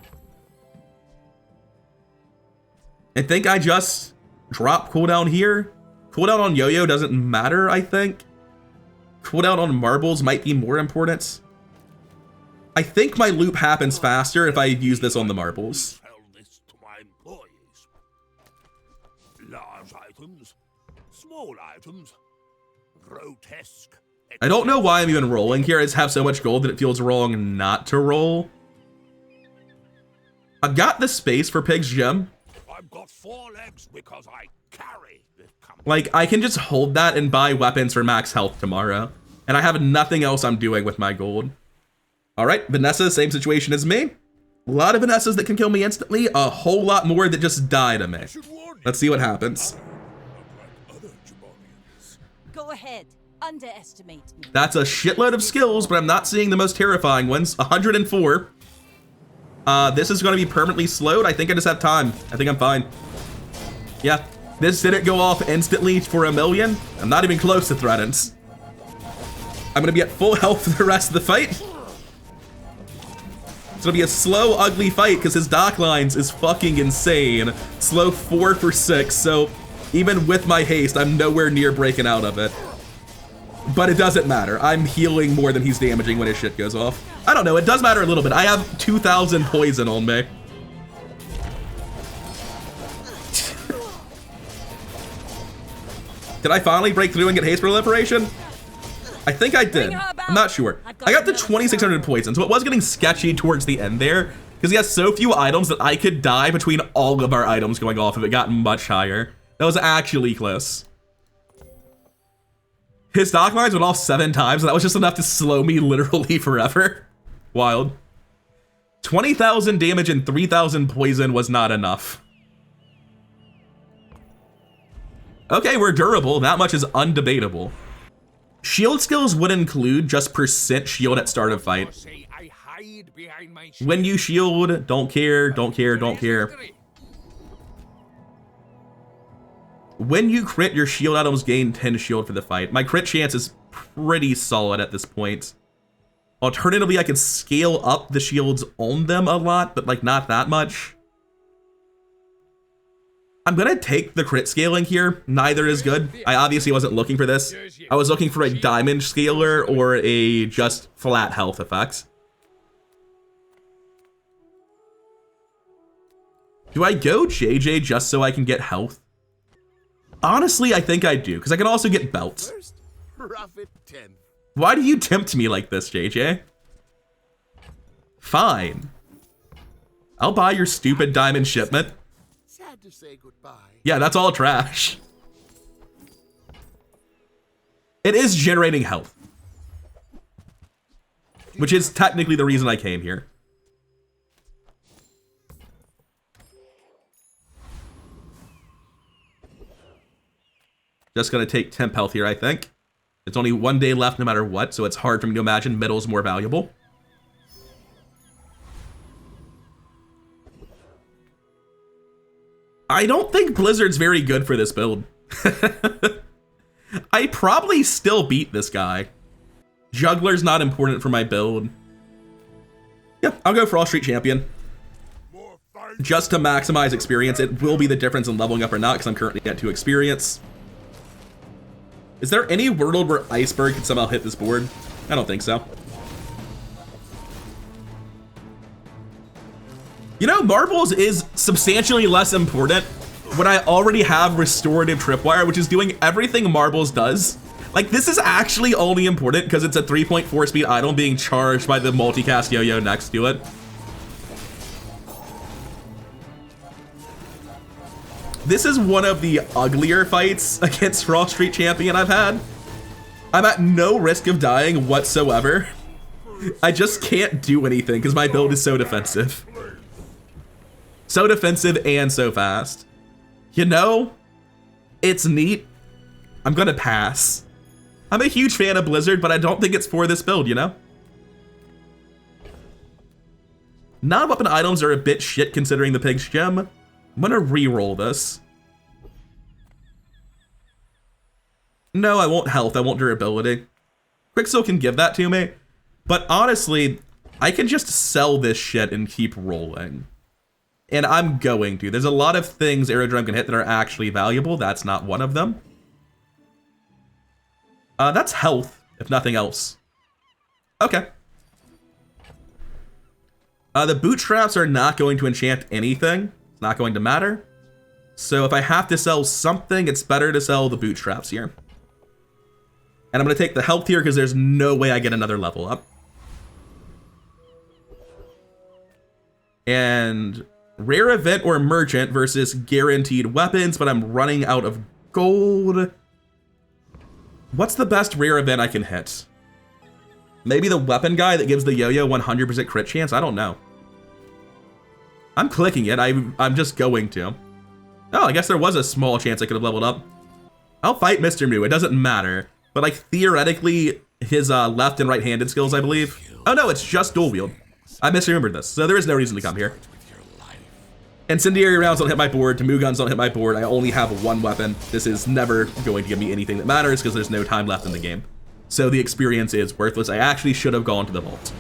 [SPEAKER 1] I think I just drop cooldown here. Cooldown on yo-yo doesn't matter, I think. Cooldown on marbles might be more important. I think my loop happens faster if I use this on the marbles.
[SPEAKER 4] Large items, small items, grotesque.
[SPEAKER 1] I don't know why I'm even rolling here. I just have so much gold that it feels wrong not to roll. I've got the space for Pig's Gem.
[SPEAKER 4] I've got 4 legs because I carry this company.
[SPEAKER 1] Like, I can just hold that and buy weapons for max health tomorrow. And I have nothing else I'm doing with my gold. All right, Vanessa, same situation as me. A lot of Vanessas that can kill me instantly. A whole lot more that just die to me. Let's see what happens.
[SPEAKER 3] Go ahead. Underestimate me.
[SPEAKER 1] That's a shitload of skills, but I'm not seeing the most terrifying ones. 104. This is going to be permanently slowed. I think I just have time. I think I'm fine. Yeah, this didn't go off instantly for 1,000,000. I'm not even close to threatens. I'm going to be at full health for the rest of the fight. So it'll be a slow, ugly fight because his dock lines is fucking insane. Slow 4 for 6, so even with my haste, I'm nowhere near breaking out of it. But it doesn't matter. I'm healing more than he's damaging when his shit goes off. I don't know, it does matter a little bit. I have 2,000 poison on me. Did I finally break through and get haste proliferation? I think I did. I'm not sure. I got to 2,600 poison, so it was getting sketchy towards the end there, because he has so few items that I could die between all of our items going off if it got much higher. That was actually close. His dock lines went off 7 times, and that was just enough to slow me literally forever. Wild. 20,000 damage and 3,000 poison was not enough. Okay, we're durable. That much is undebatable. Shield skills would include just percent shield at start of fight. When you shield, don't care, don't care, don't care. When you crit, your shield items gain 10 shield for the fight. My crit chance is pretty solid at this point. Alternatively, I could scale up the shields on them a lot, but like not that much. I'm gonna take the crit scaling here. Neither is good. I obviously wasn't looking for this. I was looking for a diamond scaler or a just flat health effect. Do I go JJ just so I can get health? Honestly, I think I do, because I can also get belts. Why do you tempt me like this, JJ? Fine. I'll buy your stupid diamond shipment.
[SPEAKER 7] Sad to say goodbye.
[SPEAKER 1] Yeah, that's all trash. It is generating health, which is technically the reason I came here. Just gonna take temp health here, I think. It's only 1 day left no matter what, so it's hard for me to imagine middle is more valuable. I don't think Blizzard's very good for this build. I probably still beat this guy. Juggler's not important for my build. Yeah, I'll go Frost Street Champion. Just to maximize experience. It will be the difference in leveling up or not, because I'm currently at 2 experience. Is there any world where Iceberg could somehow hit this board? I don't think so. You know, Marbles is substantially less important when I already have Restorative Tripwire, which is doing everything Marbles does. Like, this is actually only important because it's a 3.4 speed item being charged by the multicast yo-yo next to it. This is one of the uglier fights against Frost Street Champion I've had. I'm at no risk of dying whatsoever. I just can't do anything because my build is so defensive. So defensive and so fast. You know, it's neat. I'm gonna pass. I'm a huge fan of Blizzard, but I don't think it's for this build, you know? Non-weapon items are a bit shit considering the Pig's Gem. I'm gonna re-roll this. No, I won't health, I won't durability. Quicksil can give that to me, but honestly, I can just sell this shit and keep rolling. And I'm going to. There's a lot of things Aerodrome can hit that are actually valuable. That's not one of them. That's health, if nothing else. Okay. The Bootstraps are not going to enchant anything. It's not going to matter. So if I have to sell something, it's better to sell the Bootstraps here. And I'm going to take the health here because there's no way I get another level up. And rare event or merchant versus guaranteed weapons, but I'm running out of gold. What's the best rare event I can hit? Maybe the weapon guy that gives the yo-yo 100% crit chance? I don't know. I'm clicking it. I'm just going to. Oh, I guess there was a small chance I could have leveled up. I'll fight Mr. Moo. It doesn't matter. But like theoretically, his left and right-handed skills, I believe. Oh no, it's just dual wield. I misremembered this, so there is no reason to come here. Incendiary rounds don't hit my board, Tamu guns don't hit my board, I only have one weapon. This is never going to give me anything that matters because there's no time left in the game. So the experience is worthless. I actually should have gone to the vault.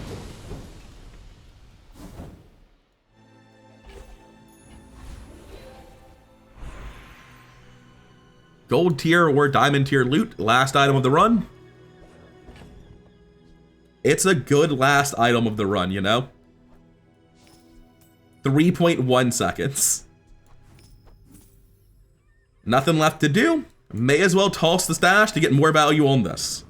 [SPEAKER 1] gold tier or diamond tier loot. Last item of the run. It's a good last item of the run, you know? 3.1 seconds. Nothing left to do. May as well toss the stash to get more value on this.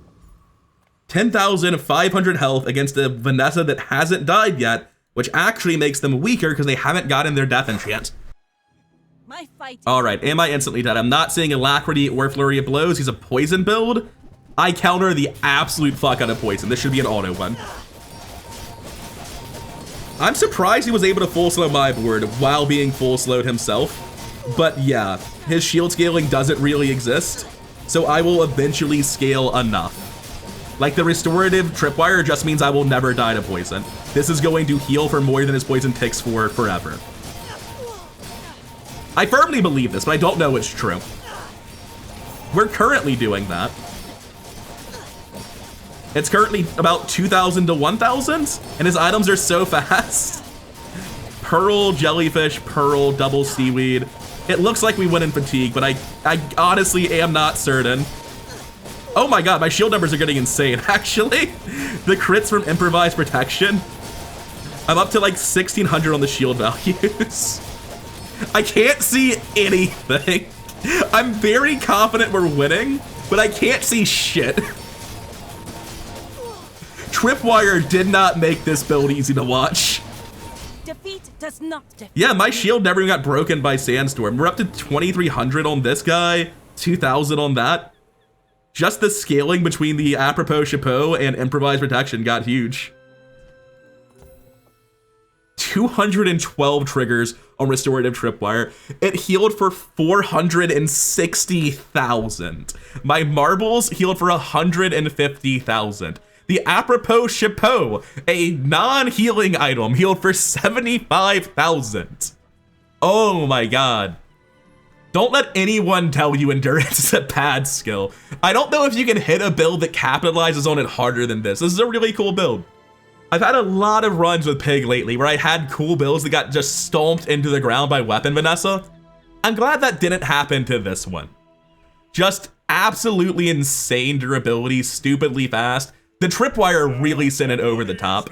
[SPEAKER 1] 10,500 health against a Vanessa that hasn't died yet, which actually makes them weaker because they haven't gotten their death enchant.
[SPEAKER 3] My fight.
[SPEAKER 1] Alright, am I instantly dead? I'm not seeing Alacrity or Flurry of Blows. He's a poison build. I counter the absolute fuck out of poison. This should be an auto one. I'm surprised he was able to full slow my board while being full slowed himself. But yeah, his shield scaling doesn't really exist. So I will eventually scale enough. Like the restorative tripwire just means I will never die to poison. This is going to heal for more than his poison ticks for forever. I firmly believe this, but I don't know it's true. We're currently doing that. It's currently about 2,000 to 1,000, and his items are so fast. Pearl, jellyfish, pearl, double seaweed. It looks like we win in fatigue, but I honestly am not certain. Oh my god, my shield numbers are getting insane, actually. The crits from improvised protection. I'm up to like 1,600 on the shield values. I can't see anything. I'm very confident we're winning, but I can't see shit. Tripwire did not make this build easy to watch.
[SPEAKER 3] Defeat does not defeat.
[SPEAKER 1] Yeah, my shield never even got broken by Sandstorm. We're up to 2,300 on this guy, 2,000 on that. Just the scaling between the apropos chapeau and improvised protection got huge. 212 triggers on restorative tripwire. It healed for 460,000. My marbles healed for 150,000. The apropos chapeau, a non-healing item, healed for 75,000. Oh my god. Don't let anyone tell you endurance is a bad skill. I don't know if you can hit a build that capitalizes on it harder than this. This is a really cool build. I've had a lot of runs with Pig lately where I had cool builds that got just stomped into the ground by Weapon Vanessa. I'm glad that didn't happen to this one. Just absolutely insane durability, stupidly fast. The tripwire really sent it over the top.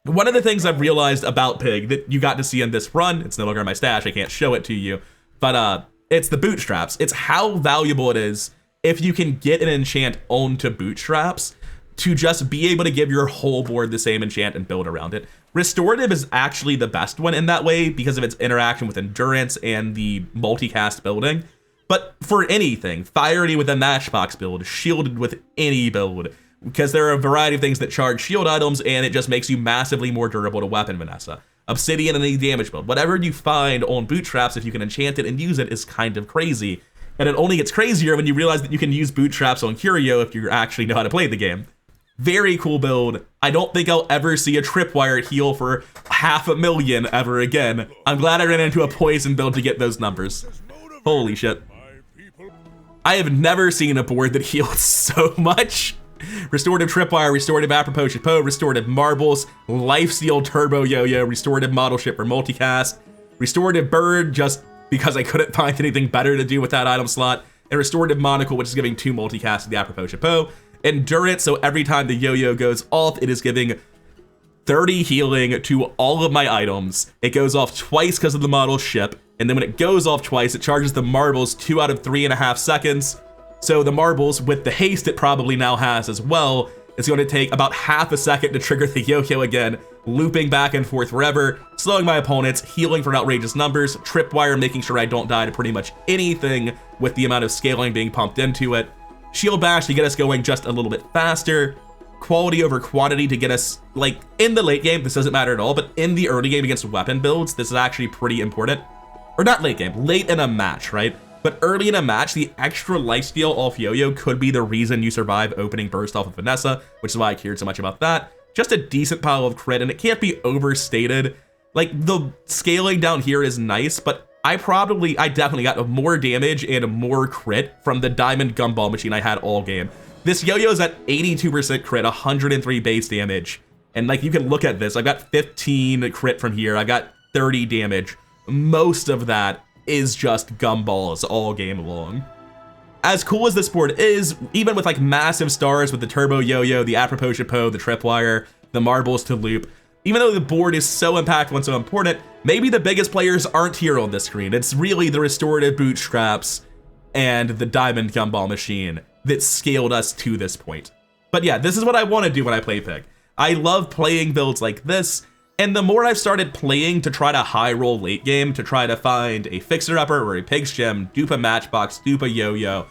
[SPEAKER 1] One of the things I've realized about Pig that you got to see in this run, it's no longer in my stash, I can't show it to you, but it's the bootstraps. It's how valuable it is if you can get an enchant onto bootstraps to just be able to give your whole board the same enchant and build around it. Restorative is actually the best one in that way because of its interaction with endurance and the multicast building. But for anything, Fiery with a Matchbox build, Shielded with any build, because there are a variety of things that charge shield items and it just makes you massively more durable to Weapon Vanessa. Obsidian and any damage build. Whatever you find on bootstraps, if you can enchant it and use it, is kind of crazy. And it only gets crazier when you realize that you can use bootstraps on Curio if you actually know how to play the game. Very cool build. I don't think I'll ever see a tripwire heal for 500,000 ever again. I'm glad I ran into a poison build to get those numbers. Holy shit. I have never seen a board that heals so much. Restorative Tripwire, Restorative Apropos Chapeau, Restorative Marbles, Lifesteal Turbo Yo-Yo, Restorative Model Ship for Multicast, Restorative Bird, just because I couldn't find anything better to do with that item slot, and Restorative Monocle, which is giving 2 multicasts to the Apropos Chapeau. Endurance, so every time the yo-yo goes off, it is giving 30 healing to all of my items. It goes off twice because of the model ship, and then when it goes off twice, it charges the marbles 2 out of 3.5 seconds. So the marbles, with the haste it probably now has as well, it's going to take about half a second to trigger the yo-yo again, looping back and forth forever, slowing my opponents, healing for outrageous numbers, tripwire making sure I don't die to pretty much anything with the amount of scaling being pumped into it, shield bash to get us going just a little bit faster, quality over quantity to get us, like, in the late game, this doesn't matter at all, but in the early game against weapon builds, this is actually pretty important. Or not late game, late in a match, right? But early in a match, the extra lifesteal off yo-yo could be the reason you survive opening burst off of Vanessa, which is why I cared so much about that. Just a decent pile of crit, and it can't be overstated. Like, the scaling down here is nice, but I definitely got more damage and more crit from the diamond gumball machine I had all game. This yo-yo's at 82% crit, 103 base damage. And like, you can look at this, I've got 15 crit from here, I've got 30 damage. Most of that is just gumballs all game long. As cool as this board is, even with like massive stars with the Turbo Yo-Yo, the Apropos Chapeau, the Tripwire, the Marbles to loop, even though the board is so impactful and so important, maybe the biggest players aren't here on this screen. It's really the Restorative Bootstraps and the Diamond Gumball Machine that scaled us to this point. But yeah, this is what I want to do when I play Pig. I love playing builds like this, and the more I've started playing to try to high roll late game, to try to find a Fixer Upper or a Pig's Gem, dupe a Matchbox, dupe a Yo-Yo,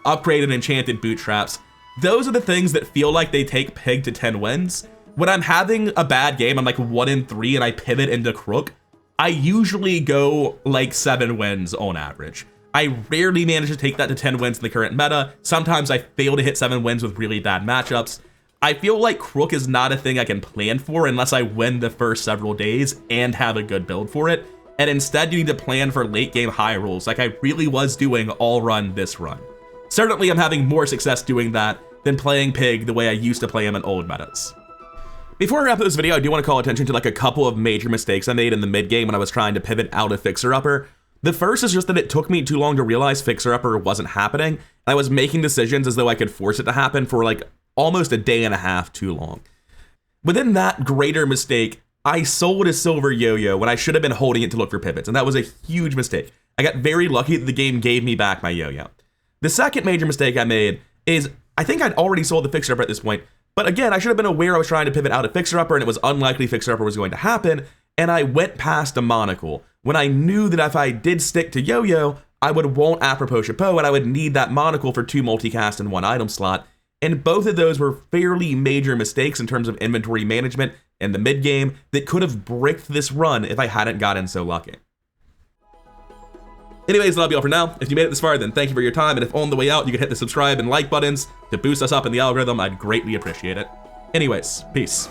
[SPEAKER 1] upgrade an Enchanted Bootstraps, those are the things that feel like they take Pig to 10 wins. When I'm having a bad game, I'm like 1 in 3 and I pivot into Crook, I usually go like 7 wins on average. I rarely manage to take that to 10 wins in the current meta. Sometimes I fail to hit 7 wins with really bad matchups. I feel like Crook is not a thing I can plan for unless I win the first several days and have a good build for it. And instead you need to plan for late game high rolls like I really was doing all run this run. Certainly I'm having more success doing that than playing Pig the way I used to play him in old metas. Before I wrap up this video, I do want to call attention to like a couple of major mistakes I made in the mid game when I was trying to pivot out of Fixer Upper. The first is just that it took me too long to realize Fixer Upper wasn't happening. I was making decisions as though I could force it to happen for like almost a day and a half too long. Within that greater mistake, I sold a silver yo-yo when I should have been holding it to look for pivots, and that was a huge mistake. I got very lucky that the game gave me back my yo-yo. The second major mistake I made is I think I'd already sold the Fixer Upper at this point, but again, I should have been aware I was trying to pivot out of Fixer Upper and it was unlikely Fixer Upper was going to happen, and I went past a monocle when I knew that if I did stick to yo-yo, I would want Apropos Chapeau and I would need that monocle for 2 multicast and 1 item slot. And both of those were fairly major mistakes in terms of inventory management in the mid game that could have bricked this run if I hadn't gotten so lucky. Anyways, that'll be all for now. If you made it this far, then thank you for your time, and if on the way out you could hit the subscribe and like buttons to boost us up in the algorithm, I'd greatly appreciate it. Anyways, peace.